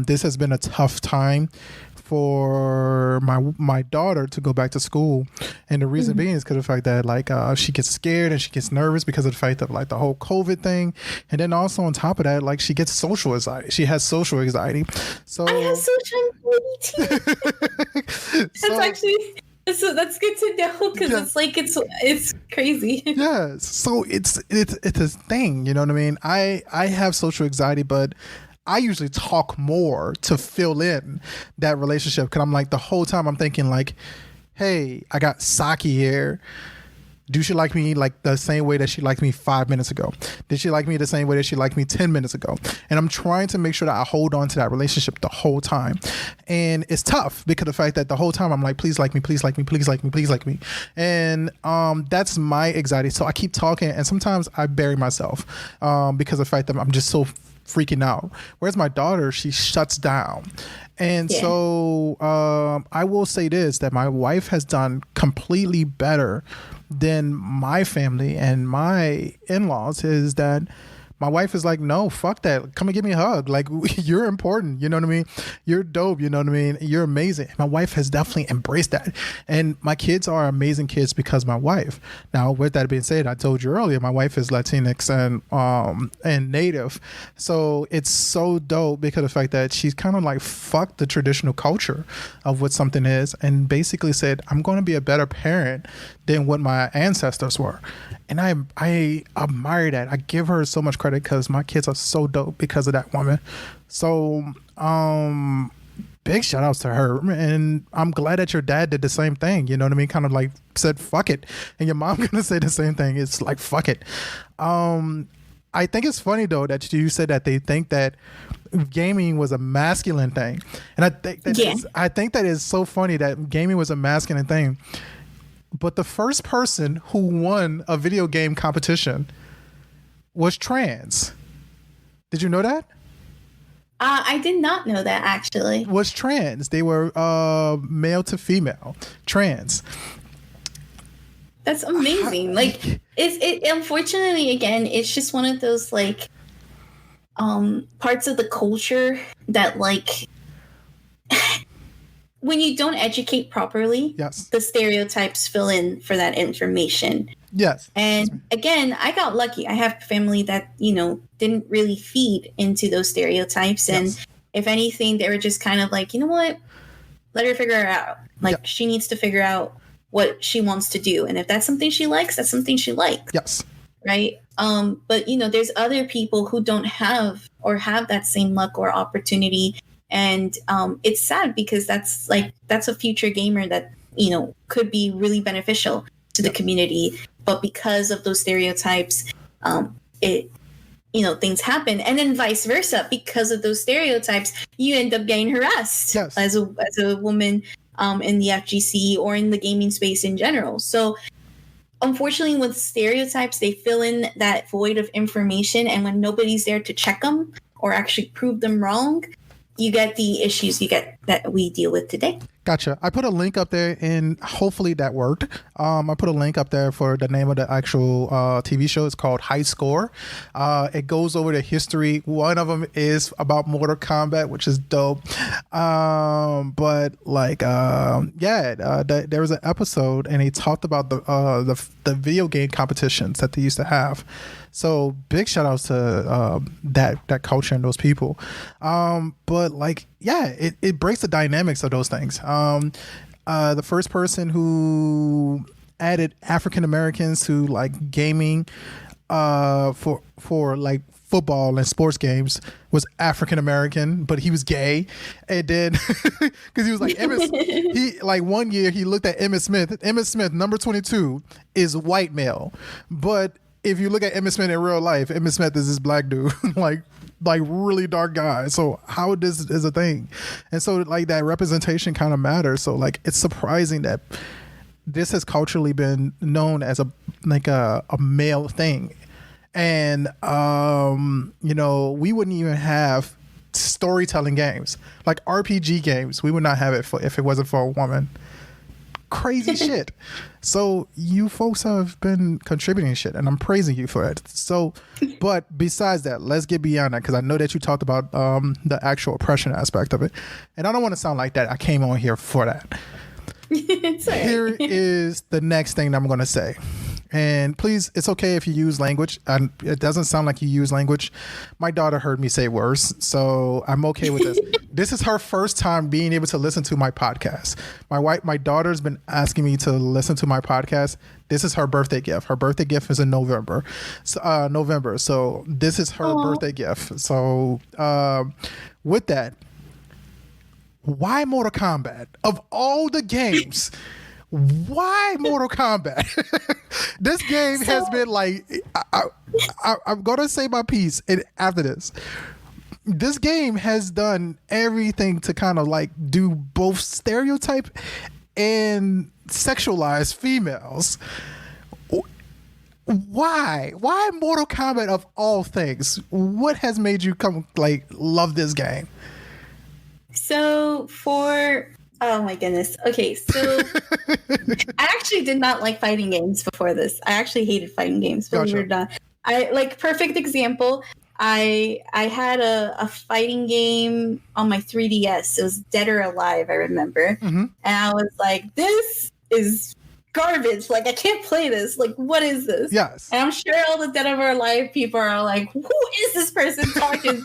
Speaker 1: This has been a tough time for my daughter to go back to school, and the reason being is because of the fact that like she gets scared and she gets nervous because of the fact of like the whole COVID thing, and then also on top of that, like she gets social anxiety. She has social anxiety. So
Speaker 8: I have social anxiety too. That's actually. So that's good to know because it's like it's crazy.
Speaker 1: Yeah, so it's a thing, you know what I mean? I have social anxiety, but I usually talk more to fill in that relationship because I'm like the whole time I'm thinking like, hey, I got Saki here. Do she like me like the same way that she liked me 5 minutes ago? Did she like me the same way that she liked me 10 minutes ago? And I'm trying to make sure that I hold on to that relationship the whole time. And it's tough because of the fact that the whole time I'm like, please like me, please like me, please like me, please like me. And that's my anxiety. So I keep talking and sometimes I bury myself because of the fact that I'm just so freaking out. Whereas my daughter, she shuts down. And so I will say this, that my wife has done completely better than my family and my in-laws, is that my wife is like, no, fuck that. Come and give me a hug. Like, you're important. You know what I mean? You're dope. You know what I mean? You're amazing. My wife has definitely embraced that. And my kids are amazing kids because of my wife. Now, with that being said, I told you earlier, my wife is Latinx and Native. So it's so dope because of the fact that she's kind of like fucked the traditional culture of what something is and basically said, I'm going to be a better parent than what my ancestors were. And I admire that. I give her so much credit because my kids are so dope because of that woman. So big shout outs to her. And I'm glad that your dad did the same thing. You know what I mean? Kind of like said, fuck it. And your mom gonna say the same thing. It's like, fuck it. I think it's funny though that you said that they think that gaming was a masculine thing. And I think that is so funny that gaming was a masculine thing. But the first person who won a video game competition was trans. Did you know that?
Speaker 8: I did not know that actually.
Speaker 1: Was trans. They were male to female, trans.
Speaker 8: That's amazing. Like it unfortunately again, it's just one of those like parts of the culture that like when you don't educate properly, the stereotypes fill in for that information.
Speaker 1: Yes.
Speaker 8: And again, I got lucky. I have family that, you know, didn't really feed into those stereotypes. And if anything, they were just kind of like, you know what? Let her figure it out. Like she needs to figure out what she wants to do. And if that's something she likes, that's something she likes.
Speaker 1: Yes.
Speaker 8: Right. But you know, there's other people who don't have or have that same luck or opportunity. And it's sad because that's a future gamer that, you know, could be really beneficial to the community. But because of those stereotypes, things happen. And then vice versa, because of those stereotypes, you end up getting harassed as a woman in the FGC or in the gaming space in general. So unfortunately, with stereotypes, they fill in that void of information. And when nobody's there to check them or actually prove them wrong, you get the issues you get that we deal with today.
Speaker 1: Gotcha. I put a link up there and hopefully that worked. I put a link up there for the name of the actual TV show. It's called High Score. It goes over the history. One of them is about Mortal Kombat, which is dope. But like, there was an episode and he talked about the video game competitions that they used to have. So big shout outs to that culture and those people. But like, it breaks the dynamics of those things. The first person who added African Americans to like gaming for like football and sports games was African American, but he was gay. And then because he was like one year he looked at Emmitt Smith number 22 is white male, but if you look at Emmitt Smith in real life, Emmitt Smith is this black dude, like really dark guy. So how this is a thing? And so like that representation kind of matters. So like it's surprising that this has culturally been known as a male thing. And we wouldn't even have storytelling games like RPG games. We would not have it if it wasn't for a woman. crazy shit. So you folks have been contributing shit, and I'm praising you for it. So, but besides that, let's get beyond that, because I know that you talked about the actual oppression aspect of it, and I don't want to sound like that. I came on here for that.
Speaker 8: It's all right.
Speaker 1: Here is the next thing that I'm going to say. And please, it's okay if you use language. It doesn't sound like you use language. My daughter heard me say worse, so I'm okay with this. This is her first time being able to listen to my podcast. My daughter's been asking me to listen to my podcast. This is her birthday gift. Her birthday gift is in November. So this is her birthday gift. So with that, why Mortal Kombat? Of all the games, why Mortal Kombat? This game has been like, I'm going to say my piece after this. This game has done everything to kind of like do both stereotype and sexualize females. Why Mortal Kombat of all things? What has made you love this game?
Speaker 8: So oh my goodness. Okay, so I actually did not like fighting games before this. I actually hated fighting games, believe it or not. Perfect example. I had a fighting game on my 3DS. It was Dead or Alive, I remember. Mm-hmm. And I was like, this is garbage. Like, I can't play this. Like, what is this?
Speaker 1: Yes.
Speaker 8: And I'm sure all the Dead or Alive people are like, who is this person talking?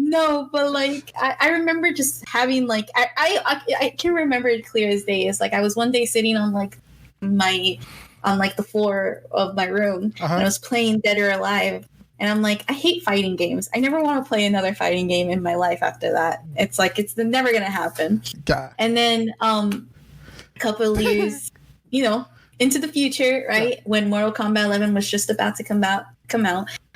Speaker 8: No, but like I remember just having like I can remember it clear as day. It's like I was one day sitting on the floor of my room and I was playing Dead or Alive, and I'm like, I hate fighting games. I never want to play another fighting game in my life after that. It's like it's never gonna happen. God. And then a couple of years, into the future, right, when Mortal Kombat 11 was just about to come out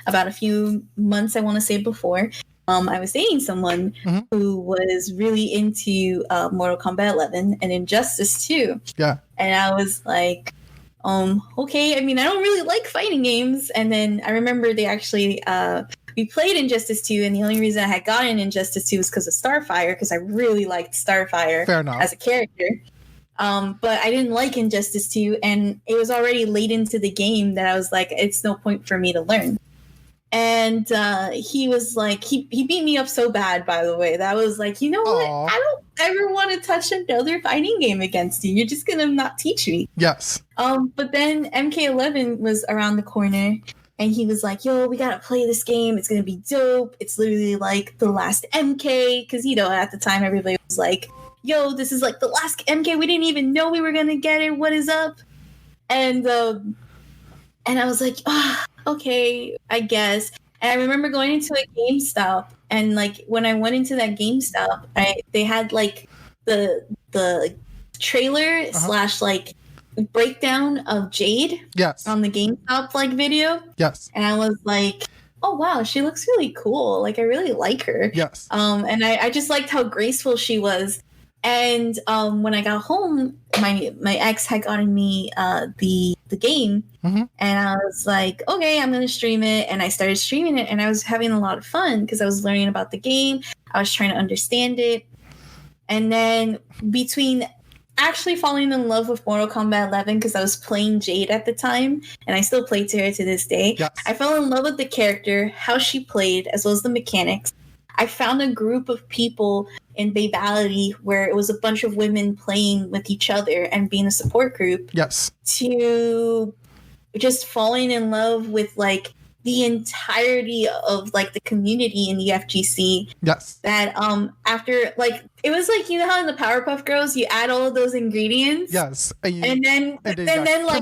Speaker 8: about a few months, I want to say, before. I was dating someone who was really into Mortal Kombat 11 and Injustice 2. Yeah. And I was like, okay. I mean, I don't really like fighting games. And then I remember they actually, we played Injustice 2, and the only reason I had gotten Injustice 2 was because of Starfire, because I really liked Starfire as a character. But I didn't like Injustice 2, and it was already late into the game that I was like, it's no point for me to learn. And he was like, he beat me up so bad, by the way, that I was like, you know what? I don't ever want to touch another fighting game against you. You're just going to not teach me.
Speaker 1: Yes.
Speaker 8: But then MK11 was around the corner, and he was like, yo, we got to play this game. It's going to be dope. It's literally like the last MK. Because, at the time, everybody was like, yo, this is like the last MK. We didn't even know we were going to get it. What is up? And I was like, okay, I guess. And I remember going into a GameStop, and like when I went into that GameStop, they had like the trailer / like breakdown of Jade. Yes. On the GameStop like video. Yes. And I was like, oh wow, she looks really cool. Like I really like her. Yes. And I just liked how graceful she was. And when I got home, my ex had gotten me the game, and I was like, okay, I'm gonna stream it. And I started streaming it, and I was having a lot of fun because I was learning about the game. I was trying to understand it, and then between actually falling in love with Mortal Kombat 11 because I was playing Jade at the time, and I still play to her to this day. Yes. I fell in love with the character, how she played, as well as the mechanics. I found a group of people in Babality where it was a bunch of women playing with each other and being a support group. Yes. To just falling in love with like the entirety of like the community in the FGC. Yes. That after like it was like, how in the Powerpuff Girls you add all of those ingredients. Yes. And then like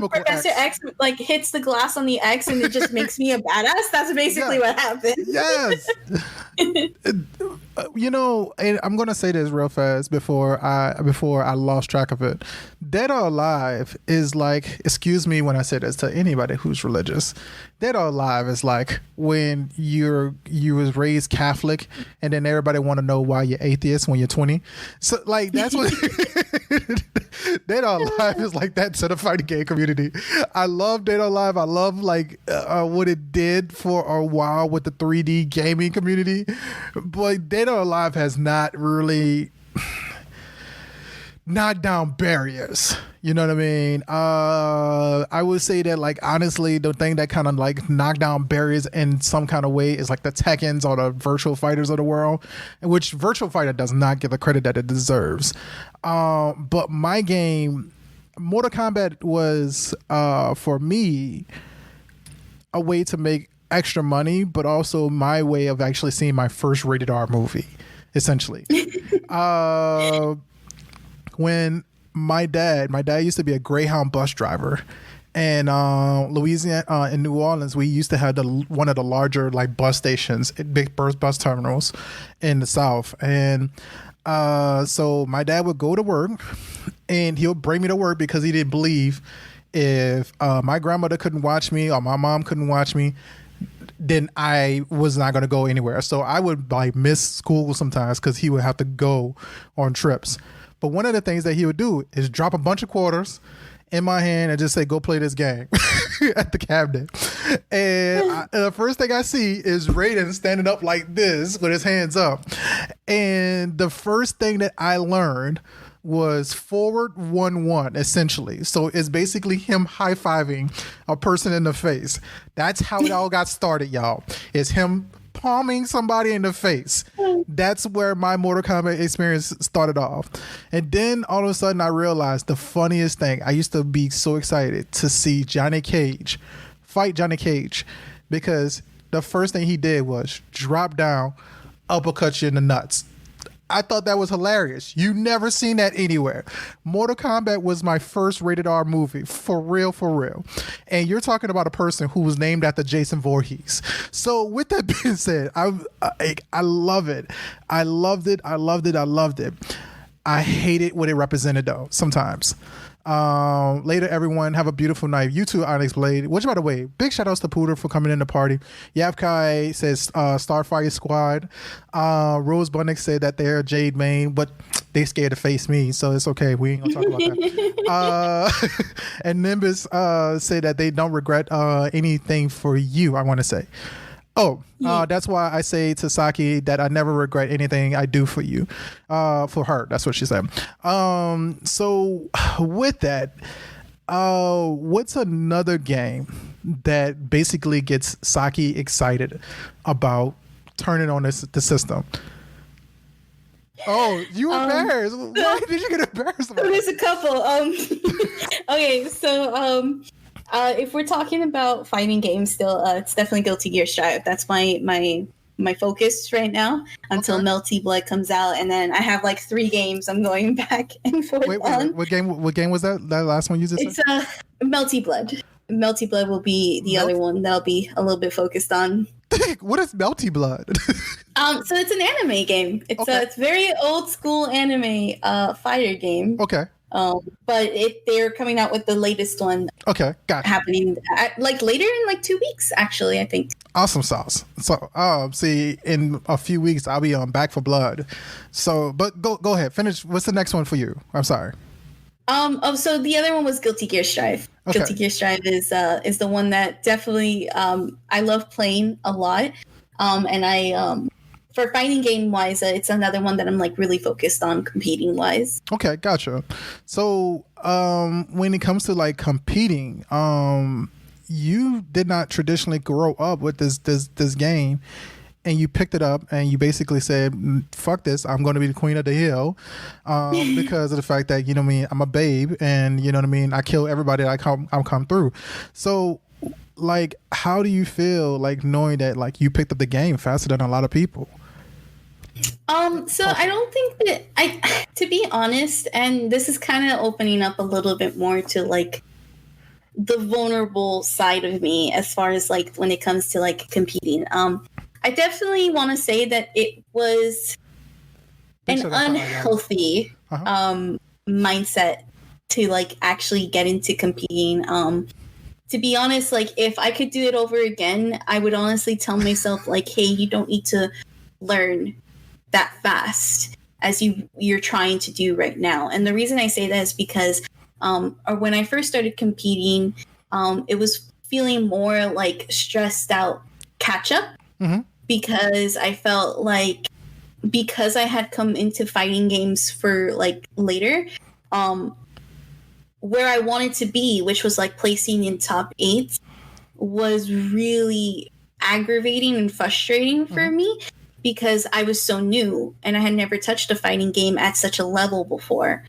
Speaker 8: Professor X like hits the glass on the X and it just makes me a badass. That's basically what happened. Yes.
Speaker 1: And I'm gonna say this real fast before I lost track of it. Dead or Alive is like, excuse me when I say this to anybody who's religious. Dead or Alive is like when you was raised Catholic and then everybody want to know why you're atheist when you're 20. So like that's what Dead or Alive is like that to the fighting game community. I love Dead or Alive. I love like what it did for a while with the 3D gaming community. But Dead or Alive has not really knock down barriers. You know what I mean? I would say that, like, honestly, the thing that kind of like knock down barriers in some kind of way is like the Tekkens or the virtual fighters of the world, which virtual fighter does not get the credit that it deserves. But my game, Mortal Kombat, was for me a way to make extra money, but also my way of actually seeing my first rated R movie, essentially. When my dad used to be a Greyhound bus driver, and Louisiana, in New Orleans, we used to have one of the larger like bus stations, big bus terminals in the South. And so my dad would go to work, and he'll bring me to work because he didn't believe if my grandmother couldn't watch me or my mom couldn't watch me, then I was not going to go anywhere. So I would like miss school sometimes because he would have to go on trips. But one of the things that he would do is drop a bunch of quarters in my hand and just say, go play this game at the cabinet. And the first thing I see is Raiden standing up like this with his hands up. And the first thing that I learned was forward 1-1, essentially. So it's basically him high-fiving a person in the face. That's how it all got started, y'all. It's him palming somebody in the face. That's where my Mortal Kombat experience started off. And then all of a sudden I realized the funniest thing, I used to be so excited to see Johnny Cage fight Johnny Cage, because the first thing he did was drop down, uppercut you in the nuts. I thought that was hilarious. You never seen that anywhere. Mortal Kombat was my first rated R movie, for real, for real. And you're talking about a person who was named after Jason Voorhees. So with that being said, I love it. I loved it. I loved it. I loved it. I hated what it represented though, sometimes. Later, everyone. Have a beautiful night. You too, Onyx Blade. Which, by the way, big shout outs to Pooter for coming in the party. Yapkai says Starfire Squad. Rose Bunnick said that they're Jade Main, but they scared to face me, so it's okay. We ain't gonna talk about that. And Nimbus said that they don't regret anything for you, I want to say. That's why I say to Saki that I never regret anything I do for you. For her, that's what she said. So with that, what's another game that basically gets Saki excited about turning on the system? Oh, you embarrassed. Why did you get embarrassed about
Speaker 8: There's a couple. Okay, so if we're talking about fighting games still, it's definitely Guilty Gear Strive. That's my focus right now until Melty Blood comes out, and then I have like 3 games I'm going back and forth on.
Speaker 1: What game was that? That last one you just said?
Speaker 8: It's Melty Blood. Melty Blood will be the other one that I'll be a little bit focused on.
Speaker 1: What is Melty Blood?
Speaker 8: So it's an anime game. It's very old school anime fighter game.
Speaker 1: Okay.
Speaker 8: But they're coming out with the latest one.
Speaker 1: Okay, got it.
Speaker 8: Happening like later in like 2 weeks, actually, I think.
Speaker 1: Awesome sauce. So, see, in a few weeks I'll be on Back for Blood. So, but go ahead, finish. What's the next one for you? I'm sorry.
Speaker 8: So the other one was Guilty Gear Strive.
Speaker 1: Okay.
Speaker 8: Guilty Gear Strive is the one that definitely I love playing a lot. And I for fighting game wise, it's another one that I'm like really focused on competing wise.
Speaker 1: Okay, gotcha. So when it comes to like competing, you did not traditionally grow up with this game, and you picked it up and you basically said, fuck this, I'm going to be the queen of the hill, because of the fact that, you know what I mean, I'm a babe, and you know what I mean, I kill everybody that I come through. So like, how do you feel like knowing that like you picked up the game faster than a lot of people?
Speaker 8: So I don't think that to be honest, and this is kind of opening up a little bit more to like the vulnerable side of me as far as like when it comes to like competing. I definitely want to say that it was an unhealthy mindset to like actually get into competing. To be honest, like if I could do it over again, I would honestly tell myself like, hey, you don't need to learn that fast as you're trying to do right now. And the reason I say that is because when I first started competing, it was feeling more like stressed out catch up, because I felt like because I had come into fighting games for like later, where I wanted to be, which was like placing in top 8, was really aggravating and frustrating for me because I was so new and I had never touched a fighting game at such a level before.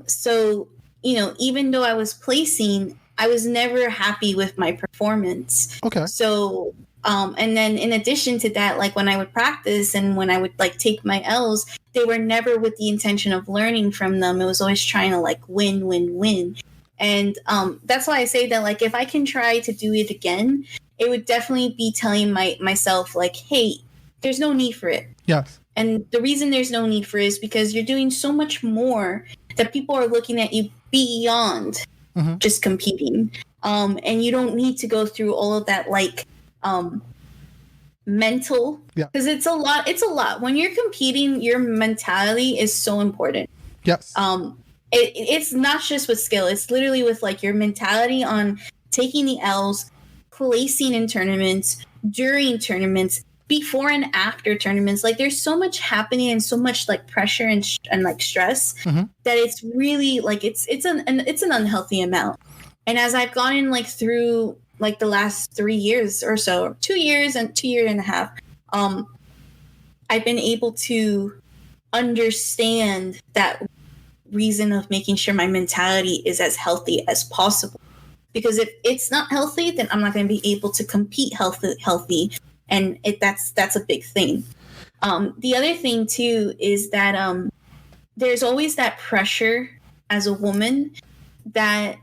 Speaker 8: So, even though I was placing, I was never happy with my performance.
Speaker 1: Okay.
Speaker 8: So, and then in addition to that, like when I would practice and when I would like take my L's, they were never with the intention of learning from them. It was always trying to like win. And that's why I say that, like, if I can try to do it again, it would definitely be telling myself like, hey, there's no need for it.
Speaker 1: Yes.
Speaker 8: And the reason there's no need for it is because you're doing so much more that people are looking at you beyond just competing. And you don't need to go through all of that, like, mental, because it's a lot. When you're competing, your mentality is so important.
Speaker 1: Yes.
Speaker 8: It's not just with skill. It's literally with like your mentality on taking the L's, placing in tournaments, during tournaments, before and after tournaments. Like there's so much happening and so much like pressure and like stress that it's really like it's an unhealthy amount. And as I've gone in like through like the last 3 years or so, 2 years and 2 years and a half, I've been able to understand that reason of making sure my mentality is as healthy as possible. Because if it's not healthy, then I'm not going to be able to compete healthy. And that's a big thing. The other thing too is that there's always that pressure as a woman that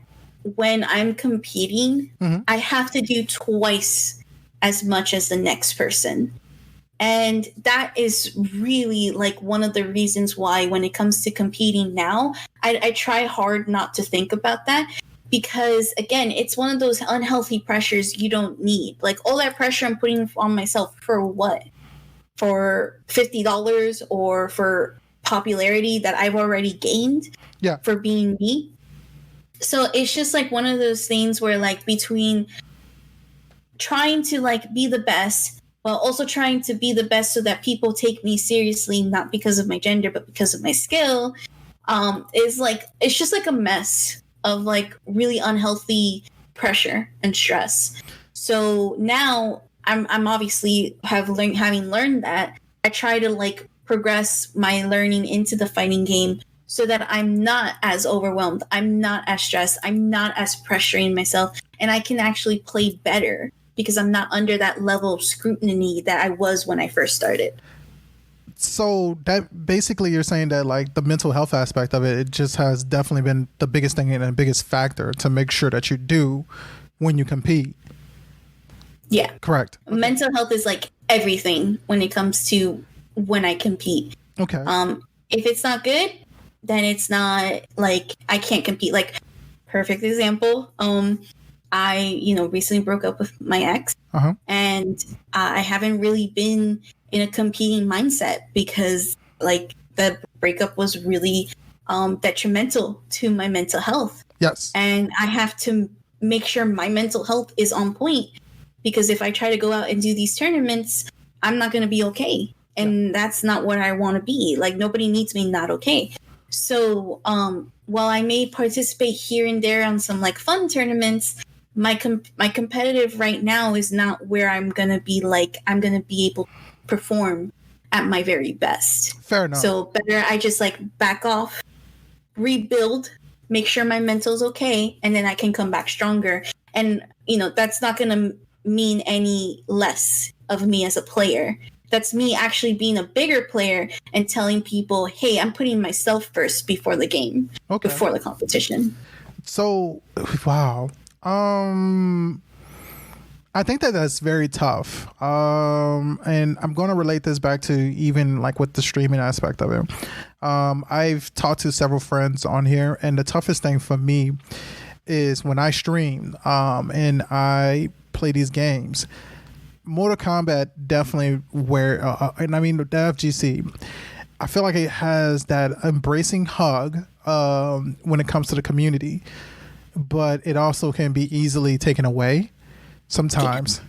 Speaker 8: when I'm competing, I have to do twice as much as the next person. And that is really like one of the reasons why when it comes to competing now, I try hard not to think about that. Because again, it's one of those unhealthy pressures you don't need. Like all that pressure I'm putting on myself for what? For $50 or for popularity that I've already gained for being me. So it's just like one of those things where like between trying to like be the best while also trying to be the best so that people take me seriously, not because of my gender, but because of my skill, is like, it's just like a mess of like really unhealthy pressure and stress. So now I'm obviously having learned that, I try to like progress my learning into the fighting game so that I'm not as overwhelmed, I'm not as stressed, I'm not as pressuring myself, and I can actually play better because I'm not under that level of scrutiny that I was when I first started.
Speaker 1: So that basically you're saying that like the mental health aspect of it just has definitely been the biggest thing and the biggest factor to make sure that you do when you compete.
Speaker 8: Yeah.
Speaker 1: Correct. Okay.
Speaker 8: Mental health is like everything when it comes to when I compete.
Speaker 1: Okay.
Speaker 8: If it's not good, then it's not like I can't compete. Like perfect example. I, recently broke up with my ex and I haven't really been in a competing mindset because like the breakup was really detrimental to my mental health.
Speaker 1: Yes.
Speaker 8: And I have to make sure my mental health is on point because if I try to go out and do these tournaments, I'm not going to be okay. And that's not what I want to be. Like nobody needs me not okay. So while I may participate here and there on some like fun tournaments, my competitive right now is not where I'm going to be like I'm going to be able to perform at my very best.
Speaker 1: Fair enough.
Speaker 8: So better I just like back off, rebuild, make sure my mental's okay, and then I can come back stronger. And, that's not going to mean any less of me as a player. That's me actually being a bigger player and telling people, hey, I'm putting myself first before the game, before the competition.
Speaker 1: So, wow. I think that's very tough. And I'm going to relate this back to even like with the streaming aspect of it. I've talked to several friends on here, and the toughest thing for me is when I stream and I play these games. Mortal Kombat definitely and I mean the FGC, I feel like it has that embracing hug when it comes to the community, but it also can be easily taken away sometimes.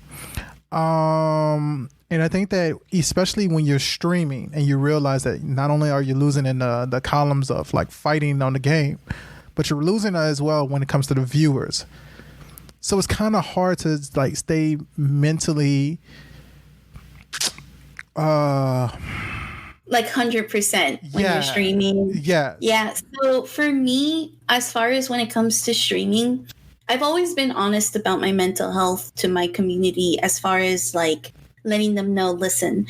Speaker 1: And I think that especially when you're streaming and you realize that not only are you losing in the columns of like fighting on the game, but you're losing as well when it comes to the viewers. So it's kind of hard to like stay mentally
Speaker 8: like 100% when you're streaming. Yeah. So for me, as far as when it comes to streaming, I've always been honest about my mental health to my community, as far as like letting them know, listen,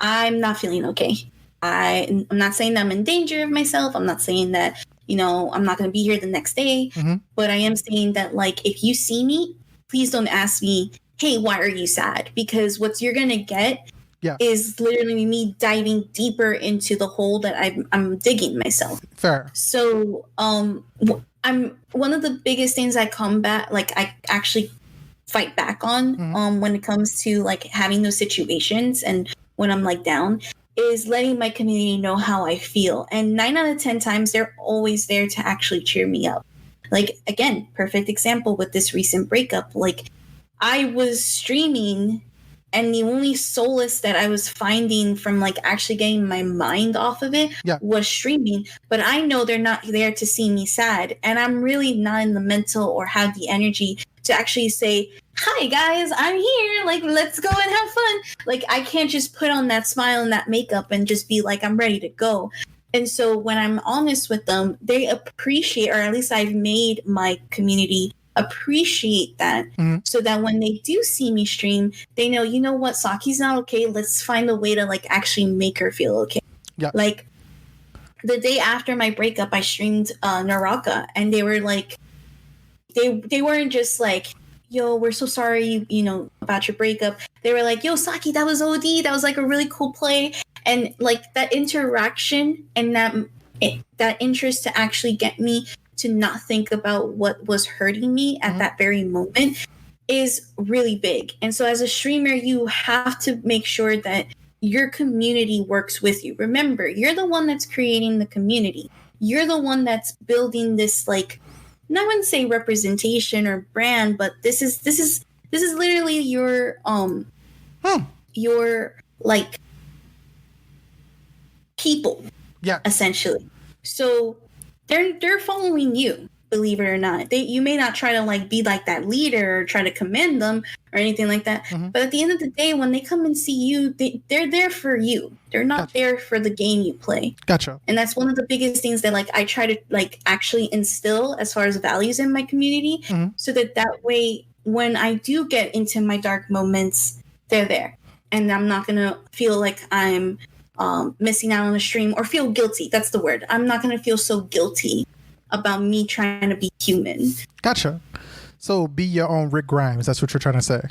Speaker 8: I'm not feeling okay. I'm not saying that I'm in danger of myself. I'm not saying that, I'm not going to be here the next day. But I am saying that, like, if you see me, please don't ask me, hey, why are you sad? Because what you're going to get is literally me diving deeper into the hole that I'm digging myself.
Speaker 1: Fair.
Speaker 8: So I'm one of the biggest things I combat, like I actually fight back on when it comes to like having those situations and when I'm like down, is letting my community know how I feel. And 9 out of 10 times, they're always there to actually cheer me up. Like, again, perfect example with this recent breakup. Like, I was streaming, and the only solace that I was finding from like actually getting my mind off of it was streaming. But I know they're not there to see me sad. And I'm really not in the mental or have the energy to actually say, hi guys, I'm here. Like, let's go and have fun. Like, I can't just put on that smile and that makeup and just be like, I'm ready to go. And so when I'm honest with them, they appreciate, or at least I've made my community appreciate that, so that when they do see me stream, they know, you know what, Saki's not okay. Let's find a way to like actually make her feel okay. Like the day after my breakup, I streamed Naraka, and they were like, they weren't just like, yo, we're so sorry, about your breakup. They were like, yo, Saki, that was OD. That was like a really cool play. And like that interaction and that interest to actually get me to not think about what was hurting me at that very moment is really big. And so as a streamer, you have to make sure that your community works with you. Remember, you're the one that's creating the community. You're the one that's building this, like, I wouldn't say representation or brand, but this is literally your like people, essentially. So they're following you, believe it or not. You may not try to like be like that leader or try to commend them or anything like that. But at the end of the day, when they come and see you, they're there for you. They're not there for the game you play.
Speaker 1: Gotcha.
Speaker 8: And that's one of the biggest things that like I try to like actually instill as far as values in my community, so that way when I do get into my dark moments, they're there, and I'm not gonna feel like I'm missing out on a stream or feel guilty. That's the word. I'm not going to feel so guilty about me trying to be human.
Speaker 1: Gotcha. So be your own Rick Grimes. That's what you're trying to say.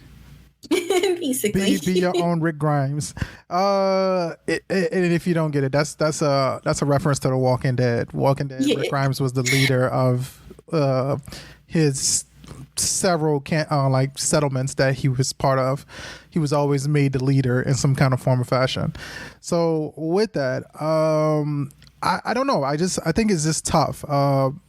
Speaker 8: Basically.
Speaker 1: Be your own Rick Grimes. And if you don't get it, that's a reference to The Walking Dead. Rick Grimes was the leader of his several like settlements that he was part of. He was always made the leader in some kind of form or fashion. So with that, I don't know. I think it's just tough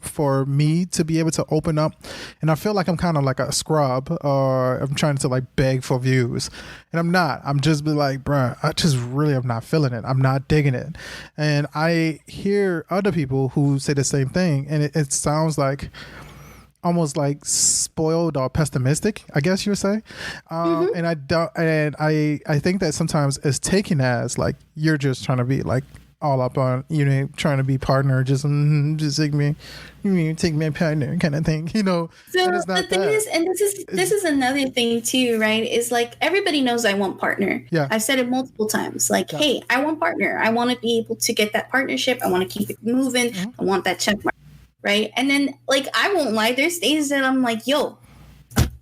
Speaker 1: for me to be able to open up, and I feel like I'm kind of like a scrub, or I'm trying to like beg for views, and I'm not. I'm just be like, bruh, I just really am not feeling it. I'm not digging it, and I hear other people who say the same thing, and it sounds like almost like spoiled or pessimistic, I guess you would say. And I don't, and I think that sometimes it's taken as like you're just trying to be like all up on, trying to be partner, just take me a partner kind of thing,
Speaker 8: So the thing is, and this is another thing too, right? Is like everybody knows I want partner.
Speaker 1: Yeah,
Speaker 8: I've said it multiple times. Like, hey, I want partner. I want to be able to get that partnership. I want to keep it moving. I want that check mark. Right. And then, like, I won't lie, there's days that I'm like, yo,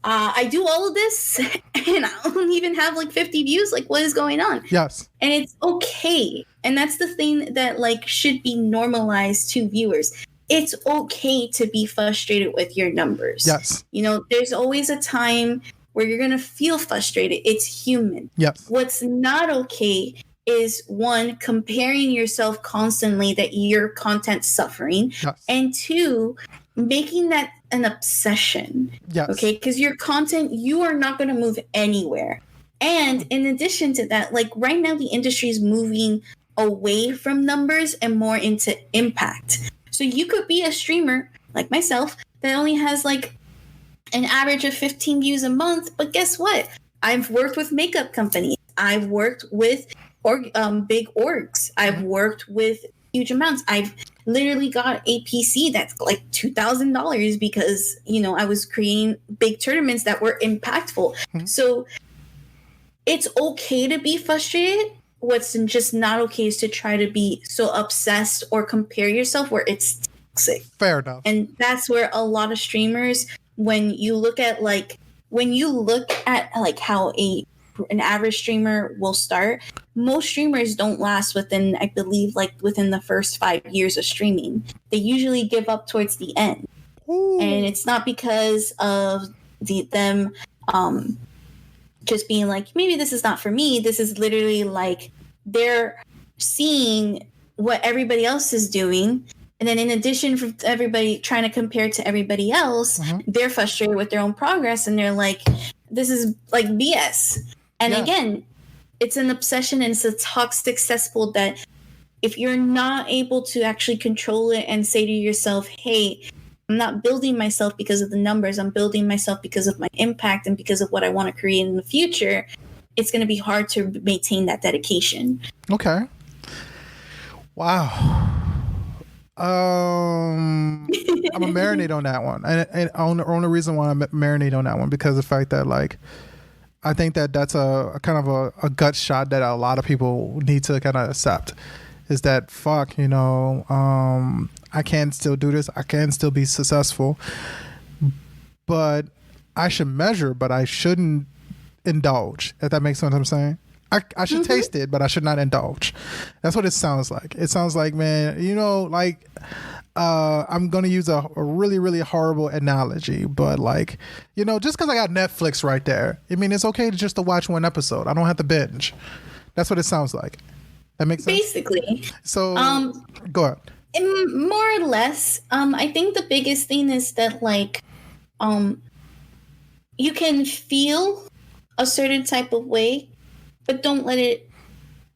Speaker 8: I do all of this and I don't even have like 50 views. Like, what is going on?
Speaker 1: Yes.
Speaker 8: And it's okay. And that's the thing that like should be normalized to viewers. It's okay to be frustrated with your numbers.
Speaker 1: Yes.
Speaker 8: There's always a time where you're going to feel frustrated. It's human.
Speaker 1: Yes.
Speaker 8: What's not okay is, one, comparing yourself constantly that your content's suffering, and two, making that an obsession.
Speaker 1: Yes.
Speaker 8: Okay, because your content, you are not going to move anywhere. And in addition to that, like right now, the industry is moving away from numbers and more into impact. So you could be a streamer like myself that only has like an average of 15 views a month, but guess what? I've worked with makeup companies. I've worked with big orgs. I've worked with huge amounts. I've literally got a PC that's like $2,000 because, you know, I was creating big tournaments that were impactful. So it's okay to be frustrated. What's just not okay is to try to be so obsessed or compare yourself where it's toxic.
Speaker 1: Fair enough.
Speaker 8: And that's where a lot of streamers, when you look at how an average streamer will start, most streamers don't last within, I believe, like within the first 5 years of streaming. They usually give up towards the end.
Speaker 1: Ooh.
Speaker 8: And it's not because of them just being like, maybe this is not for me. This is literally like they're seeing what everybody else is doing. And then in addition for everybody trying to compare to everybody else, they're frustrated with their own progress. And they're like, this is like BS. And again, it's an obsession and it's a toxic cesspool that if you're not able to actually control it and say to yourself, hey, I'm not building myself because of the numbers. I'm building myself because of my impact and because of what I want to create in the future. It's going to be hard to maintain that dedication.
Speaker 1: Okay. Wow. I'm gonna marinate on that one, and only reason why I marinate on that one because of the fact that like I think that that's a kind of a gut shot that a lot of people need to kind of accept is that fuck, you know, I can still do this, I can still be successful, but I should measure, but I shouldn't indulge, if that makes sense what I'm saying. I should taste it, but I should not indulge. That's what it sounds like. It sounds like, man, you know, like I'm going to use a really, really horrible analogy, but like, you know, just because I got Netflix right there, I mean, it's okay to watch one episode. I don't have to binge. That's what it sounds like. That makes sense?
Speaker 8: Basically.
Speaker 1: So, go ahead.
Speaker 8: More or less. I think the biggest thing is that like, you can feel a certain type of way, but don't let it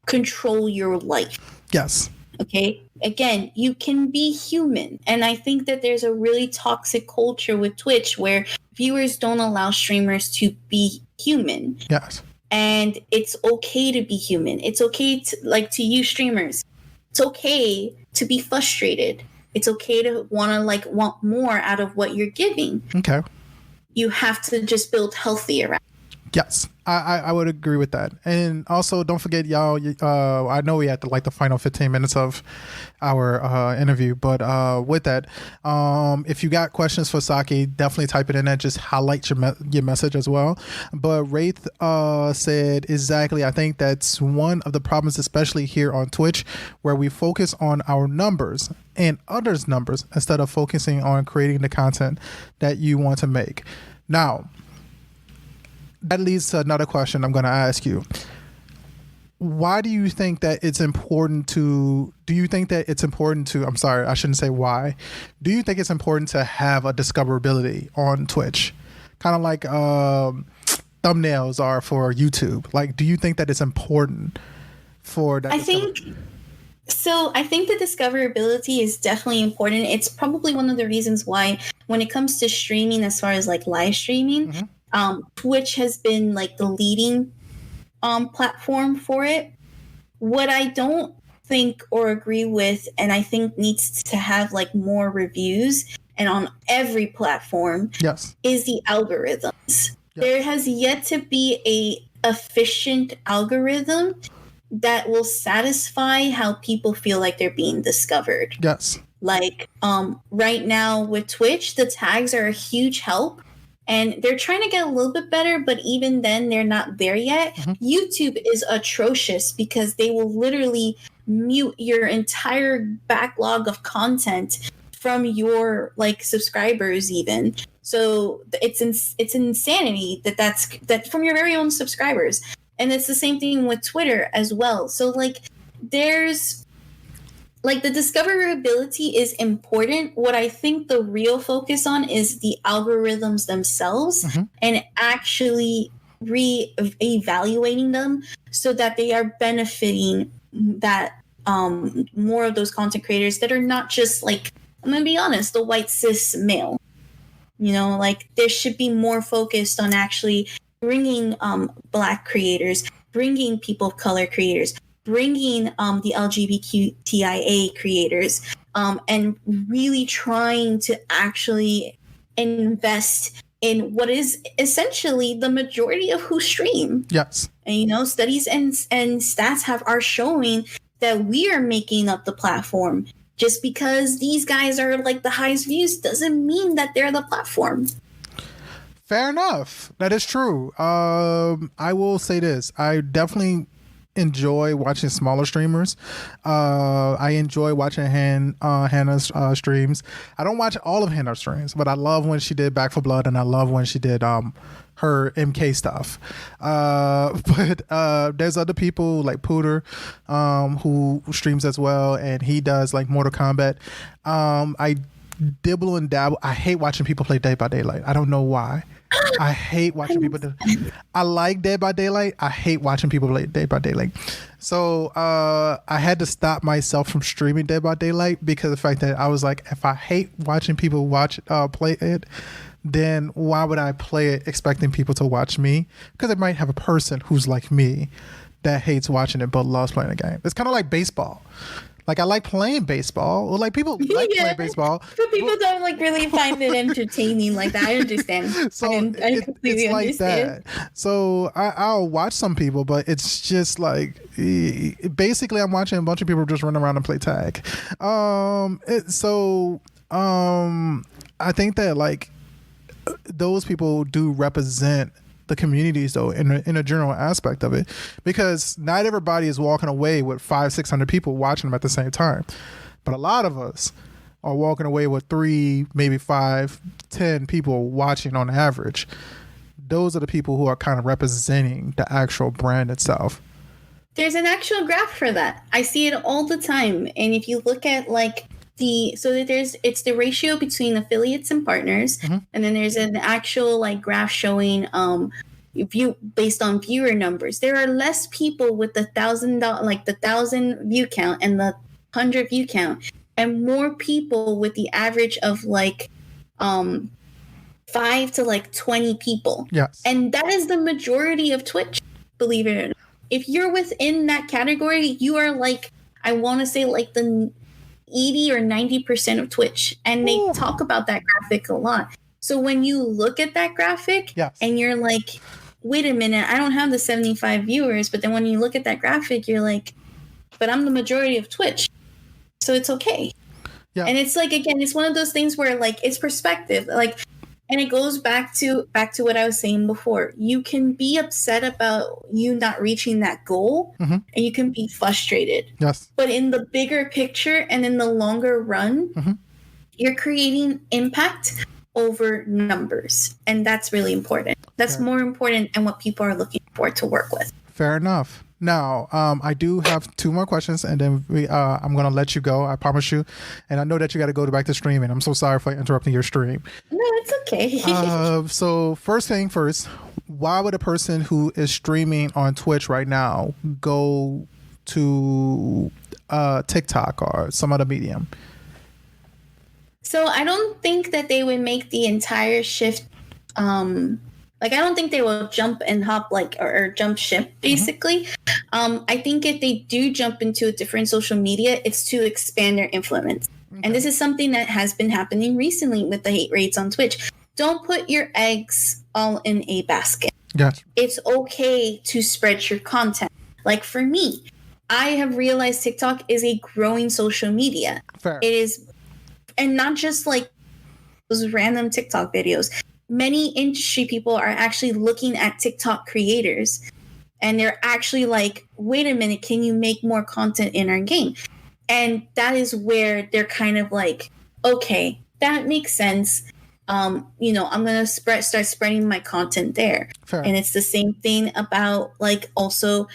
Speaker 8: control your life.
Speaker 1: Yes.
Speaker 8: Okay. Again, you can be human. And I think that there's a really toxic culture with Twitch where viewers don't allow streamers to be human.
Speaker 1: Yes.
Speaker 8: And it's okay to be human. It's okay to you streamers. It's okay to be frustrated. It's okay to want more out of what you're giving.
Speaker 1: Okay.
Speaker 8: You have to just build healthy around.
Speaker 1: Yes, I would agree with that. And also, don't forget, y'all, I know we had the final 15 minutes of our interview, but with that, if you got questions for Saki, definitely type it in and just highlight your message as well. But Wraith said, exactly, I think that's one of the problems, especially here on Twitch, where we focus on our numbers and others' numbers instead of focusing on creating the content that you want to make. Now, that leads to another question I'm going to ask you. Why do you think that it's important to, I'm sorry, I shouldn't say why. Do you think it's important to have a discoverability on Twitch? Kind of like thumbnails are for YouTube. Like, do you think that it's important for that? I think
Speaker 8: the discoverability is definitely important. It's probably one of the reasons why when it comes to streaming, as far as like live streaming, Twitch has been like the leading platform for it. What I don't think or agree with, and I think needs to have like more reviews and on every platform, is the algorithms. Yes. There has yet to be a efficient algorithm that will satisfy how people feel like they're being discovered.
Speaker 1: Yes.
Speaker 8: Like right now with Twitch, the tags are a huge help. And they're trying to get a little bit better, but even then, they're not there yet. YouTube is atrocious because they will literally mute your entire backlog of content from your like subscribers, even. So it's insanity that from your very own subscribers, and it's the same thing with Twitter as well. So like, there's. Like the discoverability is important. What I think the real focus on is the algorithms themselves and actually re-evaluating them so that they are benefiting that more of those content creators that are not just like, I'm gonna be honest, the white cis male. You know, like there should be more focused on actually bringing Black creators, bringing people of color creators, bringing the LGBTQIA creators, and really trying to actually invest in what is essentially the majority of who stream.
Speaker 1: Yes.
Speaker 8: And you know, studies and stats are showing that we are making up the platform. Just because these guys are like the highest views doesn't mean that they're the platform.
Speaker 1: Fair enough. That is true. I will say this. I definitely enjoy watching smaller streamers. I enjoy watching Hannah's streams. I don't watch all of Hannah's streams, but I love when she did Back for Blood, and I love when she did her MK stuff. But there's other people like Pooter who streams as well, and he does like Mortal Kombat. I dibble and dabble. I hate watching people play Dead by Daylight. I don't know why. I hate watching people do. I like Dead by Daylight. I hate watching people play Dead by Daylight. So I had to stop myself from streaming Dead by Daylight because of the fact that I was like, if I hate watching people play it, then why would I play it expecting people to watch me? Because I might have a person who's like me that hates watching it but loves playing the game. It's kind of like baseball. Like I like playing baseball. Well, like people like playing baseball,
Speaker 8: but people don't like really find it entertaining like that. I understand.
Speaker 1: So
Speaker 8: I completely
Speaker 1: it's like
Speaker 8: understand.
Speaker 1: that. So I'll watch some people, but it's just like basically I'm watching a bunch of people just run around and play tag. I think that like those people do represent the communities though in a general aspect of it, because not everybody is walking away with 500-600 people watching them at the same time, but a lot of us are walking away with 3, maybe 5, 10 people watching on average. Those are the people who are kind of representing the actual brand itself.
Speaker 8: There's an actual graph for that. I see it all the time. And if you look at like it's the ratio between affiliates and partners, and then there's an actual like graph showing based on viewer numbers. There are less people with the 1,000 view count and the 100 view count, and more people with the average of like 5 to like 20 people.
Speaker 1: Yes.
Speaker 8: And that is the majority of Twitch, believe it or not. If you're within that category, you are like, I want to say like the 80 or 90% of Twitch, and they talk about that graphic a lot. So when you look at that graphic and you're like, wait a minute, I don't have the 75 viewers, but then when you look at that graphic, you're like, but I'm the majority of Twitch, so it's okay. Yeah. And it's like, again, it's one of those things where like it's perspective, like, and it goes back to what I was saying before. You can be upset about you not reaching that goal, and you can be frustrated.
Speaker 1: Yes.
Speaker 8: But in the bigger picture and in the longer run, you're creating impact over numbers. And that's really important. That's more important than what people are looking for to work with.
Speaker 1: Fair enough. Now, I do have 2 more questions, and then I'm going to let you go. I promise you. And I know that you got to go back to streaming. I'm so sorry for interrupting your stream.
Speaker 8: No, it's okay.
Speaker 1: So first thing first, why would a person who is streaming on Twitch right now go to TikTok or some other medium?
Speaker 8: So I don't think that they would make the entire shift. Like, I don't think they will jump and hop or jump ship, basically. I think if they do jump into a different social media, it's to expand their influence. Okay. And this is something that has been happening recently with the hate rates on Twitch. Don't put your eggs all in a basket.
Speaker 1: Yes.
Speaker 8: It's okay to spread your content. Like for me, I have realized TikTok is a growing social media.
Speaker 1: Fair.
Speaker 8: It is, and not just like those random TikTok videos. Many industry people are actually looking at TikTok creators, and they're actually like, wait a minute, can you make more content in our game? And that is where they're kind of like, okay, that makes sense. I'm going to start spreading my content there. Fair. And it's the same thing about like also,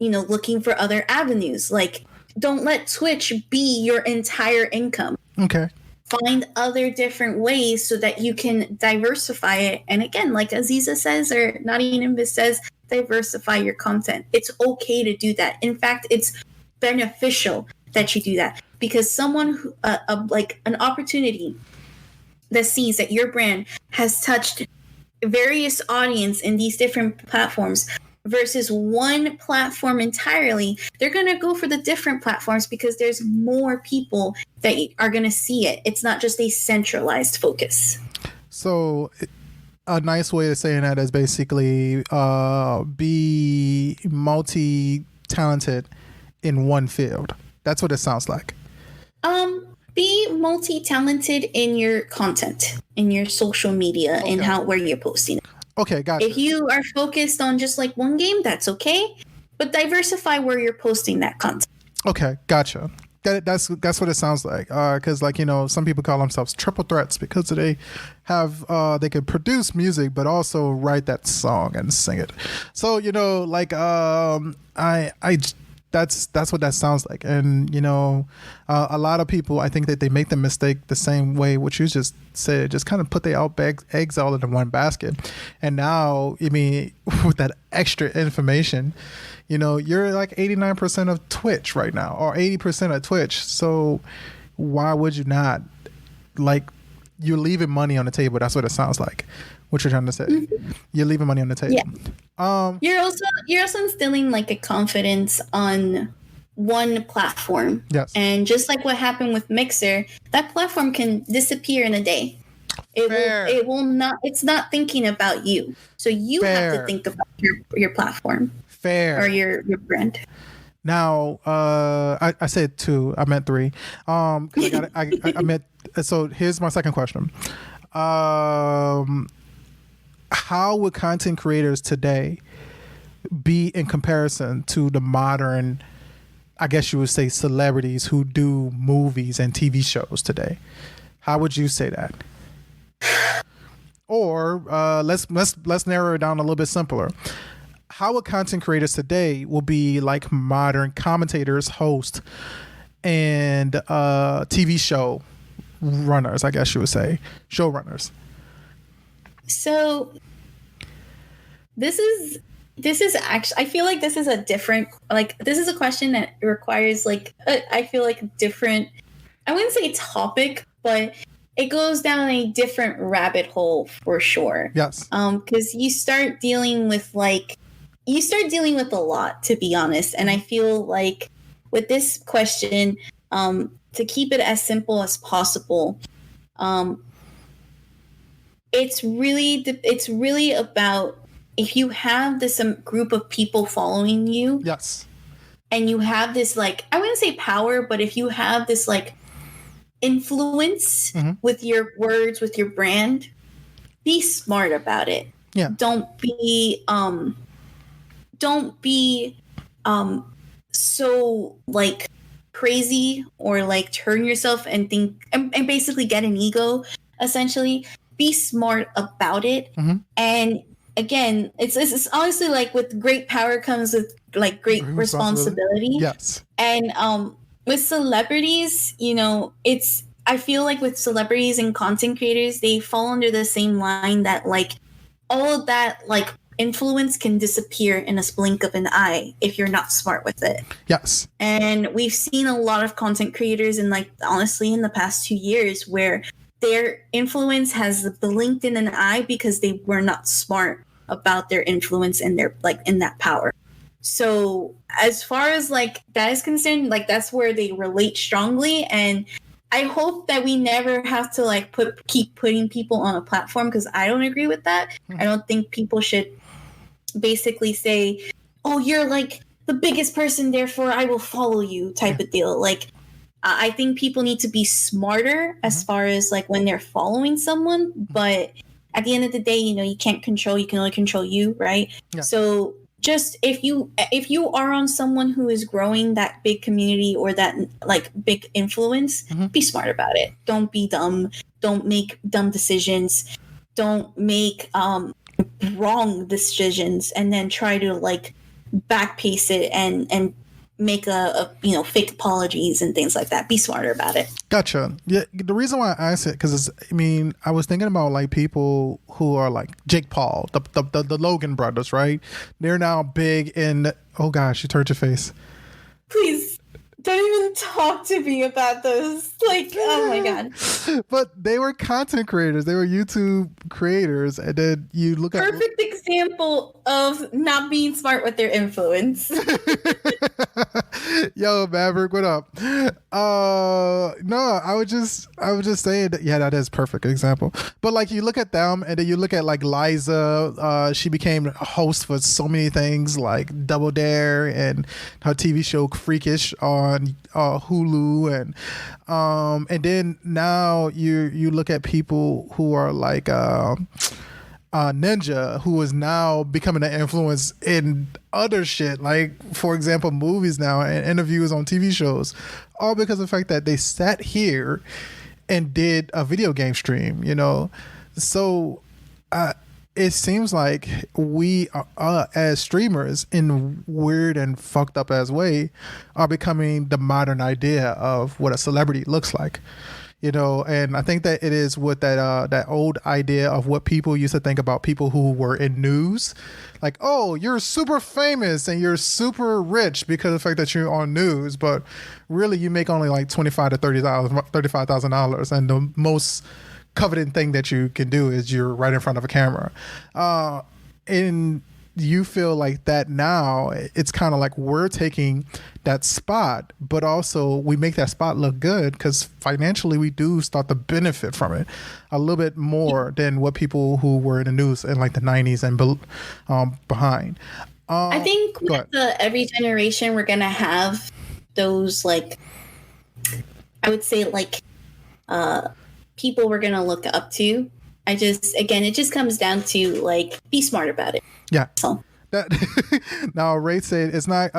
Speaker 8: looking for other avenues. Like, don't let Twitch be your entire income.
Speaker 1: Okay.
Speaker 8: find other different ways so that you can diversify it. And again, like Aziza says, or Naughty Nimbus says, diversify your content. It's okay to do that. In fact, it's beneficial that you do that, because someone who, like an opportunity that sees that your brand has touched various audience in these different platforms versus one platform entirely, they're going to go for the different platforms because there's more people that are going to see it. It's not just a centralized focus.
Speaker 1: So a nice way of saying that is basically be multi-talented in one field. That's what it sounds like.
Speaker 8: Be multi-talented in your content, in your social media, and where you're posting it.
Speaker 1: Okay, gotcha.
Speaker 8: If you are focused on just like one game, that's okay, but diversify where you're posting that content.
Speaker 1: Okay, gotcha. That's what it sounds like. Because like, you know, some people call themselves triple threats because they have they can produce music but also write that song and sing it. So, you know, like that's what that sounds like. And you know, a lot of people, I think that they make the mistake the same way what you just said, just kind of put their eggs all in one basket. And now, I mean, with that extra information, you know, you're like 89% of Twitch right now, or 80% of Twitch. So why would you not? Like, you're leaving money on the table. That's what it sounds like. What you're trying to say. Mm-hmm. You're leaving money on the table.
Speaker 8: Yeah. You're also instilling like a confidence on one platform.
Speaker 1: Yes.
Speaker 8: And just like what happened with Mixer, that platform can disappear in a day. It will not. It's not thinking about you. So you have to think about your platform.
Speaker 1: Fair.
Speaker 8: Or your brand.
Speaker 1: Now, I said 2. I meant 3. 'Cause I meant. So here's my second question. How would content creators today be in comparison to the modern, I guess you would say, celebrities who do movies and TV shows today? How would you say that? Or let's narrow it down a little bit simpler. How would content creators today will be like modern commentators, hosts, and TV show runners, I guess you would say, showrunners?
Speaker 8: So this is actually, I feel like this is a different, like, this is a question that requires like I feel like a different, I wouldn't say topic, but it goes down a different rabbit hole for sure.
Speaker 1: Yes.
Speaker 8: Because you start dealing with a lot, to be honest. And I feel like with this question, to keep it as simple as possible, it's really about, if you have this group of people following you,
Speaker 1: yes,
Speaker 8: and you have this, like, I wouldn't say power, but if you have this like influence with your words, with your brand, be smart about it.
Speaker 1: Yeah.
Speaker 8: Don't be so like crazy, or like turn yourself and think and basically get an ego, essentially. Be smart about it. And again, it's honestly like, with great power comes with like great responsibility.
Speaker 1: Yes.
Speaker 8: And with celebrities, you know, I feel like with celebrities and content creators, they fall under the same line that like all of that like influence can disappear in a blink of an eye if you're not smart with it.
Speaker 1: Yes.
Speaker 8: And we've seen a lot of content creators in, like, honestly, in the past 2 years, where their influence has blinked in an eye because they were not smart about their influence and their, like, in that power. So as far as like that is concerned, like, that's where they relate strongly. And I hope that we never have to like keep putting people on a platform, because I don't agree with that. I don't think people should basically say, oh, you're like the biggest person, therefore I will follow you type of deal. Like, I think people need to be smarter as far as like when they're following someone. But at the end of the day, you know, you can only control you, right? Yeah. So just if you are on someone who is growing that big community or that like big influence, be smart about it. Don't be dumb. Don't make dumb decisions. Don't make wrong decisions and then try to like backpace it and make a fake apologies and things like that. Be smarter about it.
Speaker 1: Gotcha. Yeah, the reason why I asked it because I was thinking about like people who are like Jake Paul, the Logan brothers, right? They're now big in. Oh gosh, you turned your face.
Speaker 8: Please don't even talk to me about those. Like, oh my god.
Speaker 1: But they were content creators. They were YouTube creators, and then you look at
Speaker 8: Perfect example of not being smart with their influence.
Speaker 1: Yo, Maverick, what up? No, I was just saying that, yeah, that is perfect example. But like you look at them and then you look at like Liza, she became a host for so many things like Double Dare and her TV show Freakish on Hulu, and then now you look at people who are like Ninja, who is now becoming an influence in other shit, like for example movies now and interviews on TV shows, all because of the fact that they sat here and did a video game stream, so it seems like we as streamers in weird and fucked up as way are becoming the modern idea of what a celebrity looks like. And I think that it is with that old idea of what people used to think about people who were in news, like, oh, you're super famous and you're super rich because of the fact that you're on news, but really you make only like $25,000 to $35,000, and the most coveted thing that you can do is you're right in front of a camera, and you feel like that now it's kind of like we're taking that spot, but also we make that spot look good because financially we do start to benefit from it a little bit more than what people who were in the news in like the 90s and behind.
Speaker 8: I think with every generation we're gonna have those, like, I would say, like, people we're gonna look up to. It just comes down to, like, be smart about it.
Speaker 1: Yeah.
Speaker 8: So.
Speaker 1: Now, Ray said it's not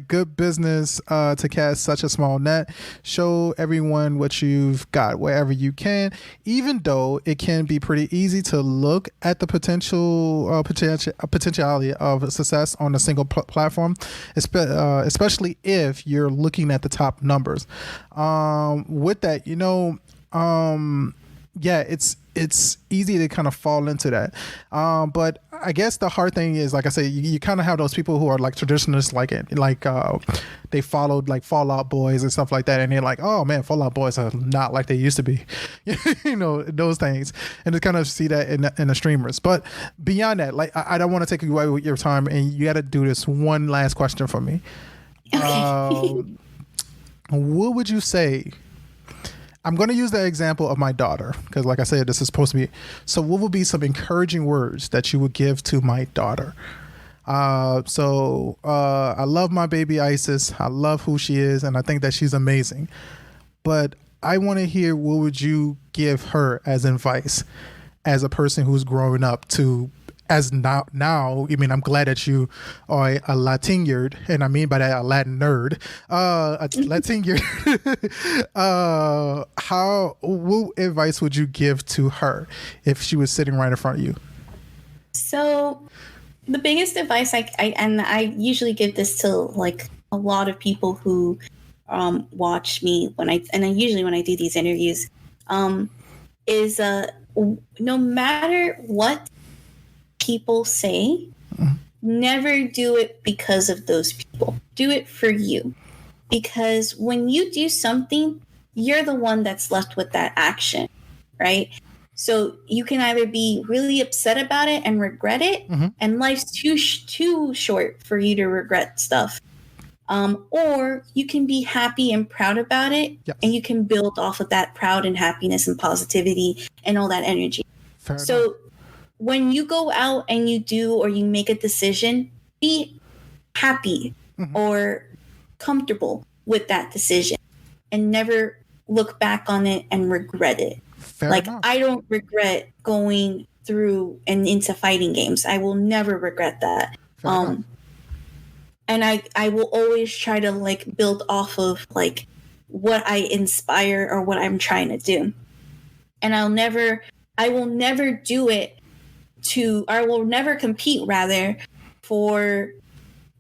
Speaker 1: good business to cast such a small net. Show everyone what you've got wherever you can, even though it can be pretty easy to look at the potentiality of success on a single platform, especially if you're looking at the top numbers. With that, yeah, it's easy to kind of fall into that. But I guess the hard thing is, like I say, you kind of have those people who are like traditionalists, like they followed like Fall Out Boys and stuff like that. And they're like, oh man, Fall Out Boys are not like they used to be, those things. And to kind of see that in the streamers. But beyond that, like, I don't want to take away with your time, and you got to do this one last question for me.
Speaker 8: Okay.
Speaker 1: What would you say? I'm going to use the example of my daughter because, like I said, this is supposed to be. So what would be some encouraging words that you would give to my daughter? I love my baby Isis. I love who she is, and I think that she's amazing. But I want to hear, what would you give her as advice as a person who's growing up to, as now, I'm glad that you are a Latin nerd, and I mean by that a Latin nerd, a Latin nerd. What advice would you give to her if she was sitting right in front of you?
Speaker 8: So the biggest advice I usually give this to like a lot of people who watch me when I do these interviews, is no matter what people say, never do it because of those people. Do it for you. Because when you do something, you're the one that's left with that action, right? So you can either be really upset about it and regret it, and life's too short for you to regret stuff. Or you can be happy and proud about it, and you can build off of that proud and happiness and positivity and all that energy.
Speaker 1: Fair
Speaker 8: so
Speaker 1: enough.
Speaker 8: When you go out and you do or you make a decision, be happy or comfortable with that decision and never look back on it and regret it.
Speaker 1: Fair
Speaker 8: like
Speaker 1: enough.
Speaker 8: I don't regret going through and into fighting games. I will never regret that.
Speaker 1: Fair enough.
Speaker 8: And I will always try to like build off of like what I inspire or what I'm trying to do. And I will never do it I will never compete rather for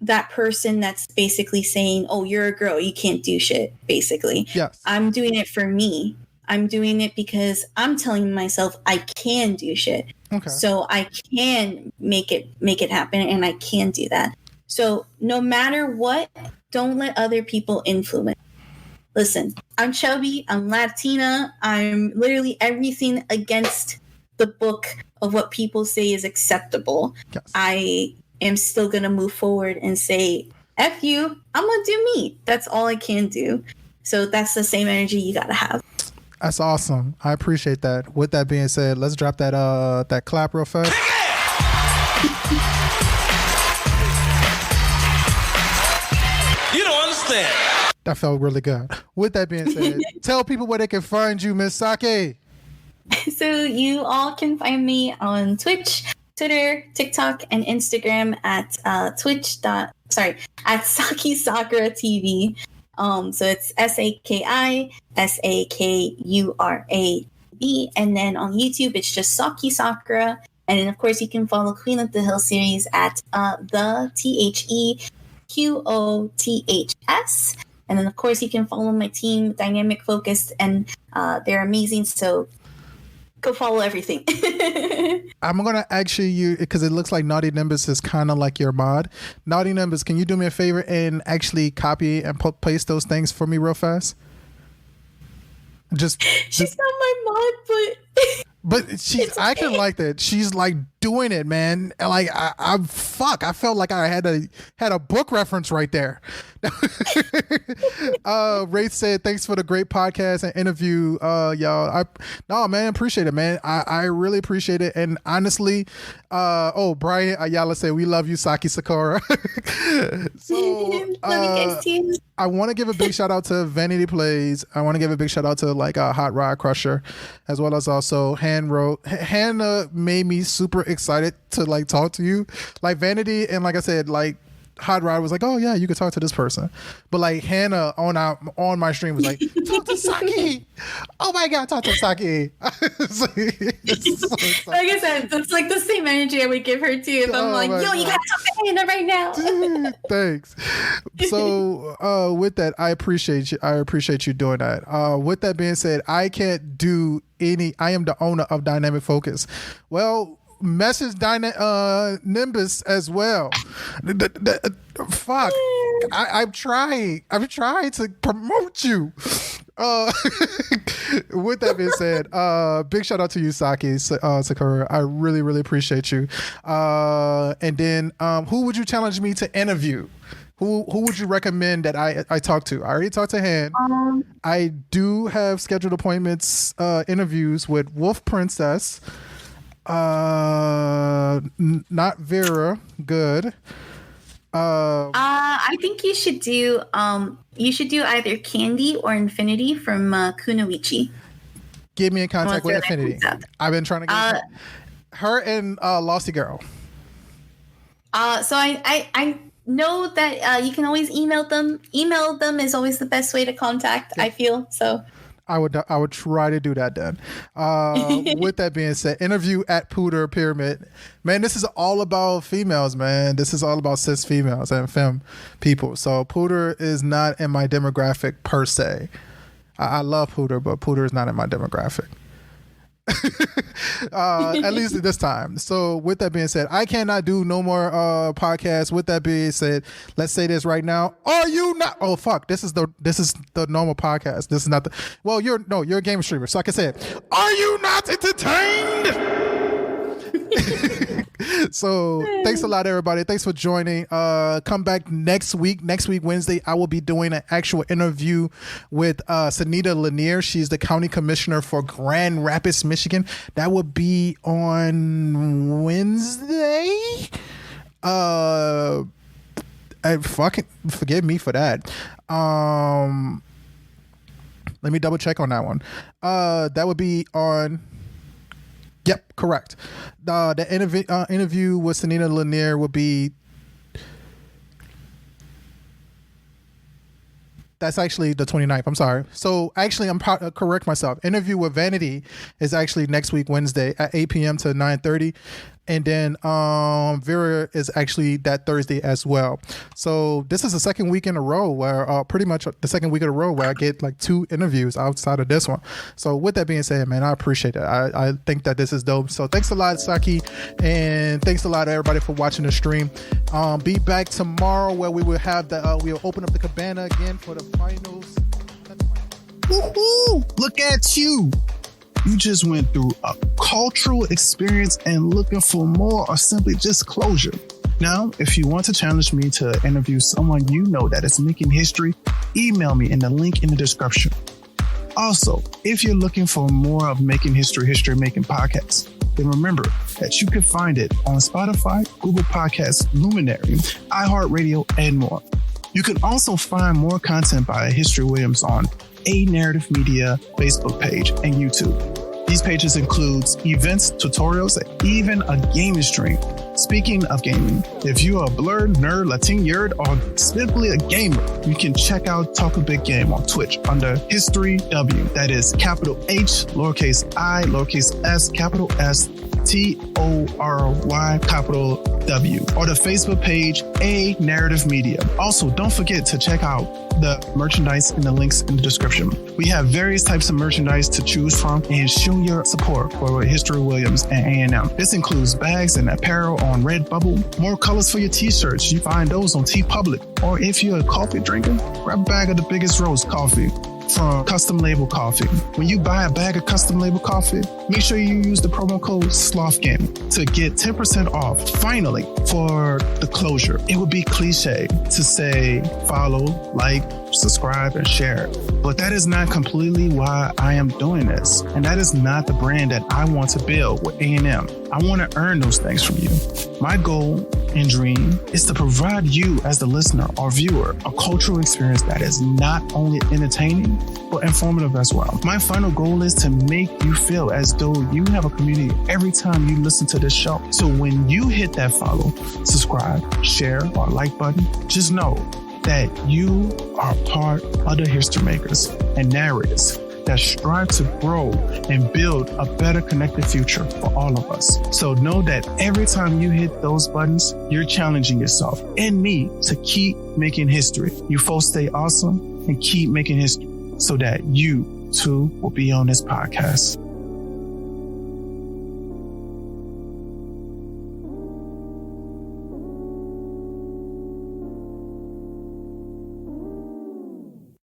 Speaker 8: that person that's basically saying, oh, you're a girl, you can't do shit, basically.
Speaker 1: Yes.
Speaker 8: I'm doing it for me. I'm doing it because I'm telling myself I can do shit.
Speaker 1: Okay.
Speaker 8: So I can make it happen, and I can do that. So no matter what, don't let other people influence. Listen, I'm chubby, I'm Latina, I'm literally everything against the book of what people say is acceptable.
Speaker 1: Yes.
Speaker 8: I am still going to move forward and say, F you, I'm going to do me. That's all I can do. So that's the same energy you got to have.
Speaker 1: That's awesome. I appreciate that. With that being said, let's drop that clap real fast.
Speaker 9: You don't understand.
Speaker 1: That felt really good. With that being said, tell people where they can find you, Miss Saki.
Speaker 8: So you all can find me on Twitch, Twitter, TikTok, and Instagram at at Saki Sakura TV. So it's SAKISAKURAB, and then on YouTube it's just Saki Sakura, and then of course you can follow Queen of the Hill series at the TheQoThs, and then of course you can follow my team, Dynamic Focused, and they're amazing. So go follow everything.
Speaker 1: I'm going to ask you, because it looks like Naughty Nimbus is kind of like your mod. Naughty Nimbus, can you do me a favor and actually copy and paste those things for me real fast?
Speaker 8: She's not my mod,
Speaker 1: but she's acting like that. She's like doing it, man. Like I felt like I had a book reference right there. Wraith said, "Thanks for the great podcast and interview, y'all." Man, appreciate it, man. I really appreciate it. And honestly, Brian Ayala said, "We love you, Saki Sakura." So
Speaker 8: love you guys too.
Speaker 1: I want to give a big shout out to Vanity Plays. I want to give a big shout out to like Hot Rod Crusher, as well as also Hannah made me super excited to like talk to you. Like Vanity and like I said, like Hot Rod was like, oh yeah, you could talk to this person. But like Hannah on my stream was like, talk to Saki. Oh my God, talk to Saki. So
Speaker 8: like I said, it's like the same energy I would give her too. If I'm like, yo,
Speaker 1: God.
Speaker 8: you gotta talk to Hannah right now.
Speaker 1: Thanks. So with that, I appreciate you. I appreciate you doing that. With that being said, I can't do I am the owner of Dynamic Focus. Well, message Nimbus as well. Fuck. I've tried to promote you. With that being said, big shout out to you, Saki Sakura. I really, really appreciate you. And then who would you challenge me to interview? Who would you recommend that I talk to? I already talked to Han. I do have scheduled appointments, interviews with Wolf Princess. Not Vera. Good.
Speaker 8: I think you should do either Candy or Infinity from Kunoichi.
Speaker 1: Get me in contact with Infinity. I've been trying to get her and Losty Girl.
Speaker 8: So I know that you can always email them. Email them is always the best way to contact, I feel. So
Speaker 1: I would try to do that then. With that being said, interview at Pooter Pyramid. Man, this is all about females, man. This is all about cis females and femme people. So Pooter is not in my demographic per se. I love Pooter, but Pooter is not in my demographic. At least this time. So with that being said, I cannot do no more podcasts. With that being said, let's say this right now. Are you not? Oh fuck! This is the normal podcast. This is not the. Well, you're a game streamer. So like I said, are you not entertained? So thanks a lot, everybody. Thanks for joining. Come back next week. Next week, Wednesday, I will be doing an actual interview with Sanita Lanier. She's the county commissioner for Grand Rapids, Michigan. That will be on Wednesday. Fucking forgive me for that. Let me double check on that one. That would be on. Yep, correct. The interview with Sanita Lanier will be. That's actually the 29th. I'm sorry. So actually, I'm correct myself. Interview with Vanity is actually next week, Wednesday at 8 p.m. to 9:30. And then Vera is actually that Thursday as well. So this is the second week in a row where pretty much the second week in a row where I get like 2 interviews outside of this one. So with that being said, man, I appreciate it. I think that this is dope. So thanks a lot, Saki, and thanks a lot to everybody for watching the stream. Be back tomorrow where we will have we'll open up the cabana again for the finals.
Speaker 2: Woohoo! Look at you. You just went through a cultural experience and looking for more or simply just closure. Now, if you want to challenge me to interview someone you know that is making history, email me in the link in the description. Also, if you're looking for more of Making History Making podcasts, then remember that you can find it on Spotify, Google Podcasts, Luminary, iHeartRadio, and more. You can also find more content by History Williams on A Narrative Media Facebook page and YouTube. These pages includes events, tutorials, and even a gaming stream. Speaking of gaming, if you're a blurred, nerd, Latin nerd, or simply a gamer, you can check out Talk a Big Game on Twitch under History W. That is capital H, lowercase I, lowercase s, capital S, TORY, capital W, or the Facebook page A Narrative Media. Also, don't forget to check out the merchandise in the links in the description. We have various types of merchandise to choose from and show your support for History Williams and A&M. This includes bags and apparel on Redbubble, more colors for your t-shirts. You find those on TeePublic. Or if you're a coffee drinker, grab a bag of the Biggest Roast coffee from Custom Label Coffee. When you buy a bag of Custom Label Coffee, make sure you use the promo code SLOTHGAMING to get 10% off. Finally, for the closure, it would be cliche to say follow, like, subscribe, and share. But that is not completely why I am doing this. And that is not the brand that I want to build with A&M. I want to earn those things from you. My goal and dream is to provide you as the listener or viewer a cultural experience that is not only entertaining, but informative as well. My final goal is to make you feel as though you have a community every time you listen to this show. So when you hit that follow, subscribe, share, or like button, just know that you are part of the history makers and narrators that strive to grow and build a better connected future for all of us. So know that every time you hit those buttons, you're challenging yourself and me to keep making history. You folks stay awesome and keep making history so that you too will be on this podcast.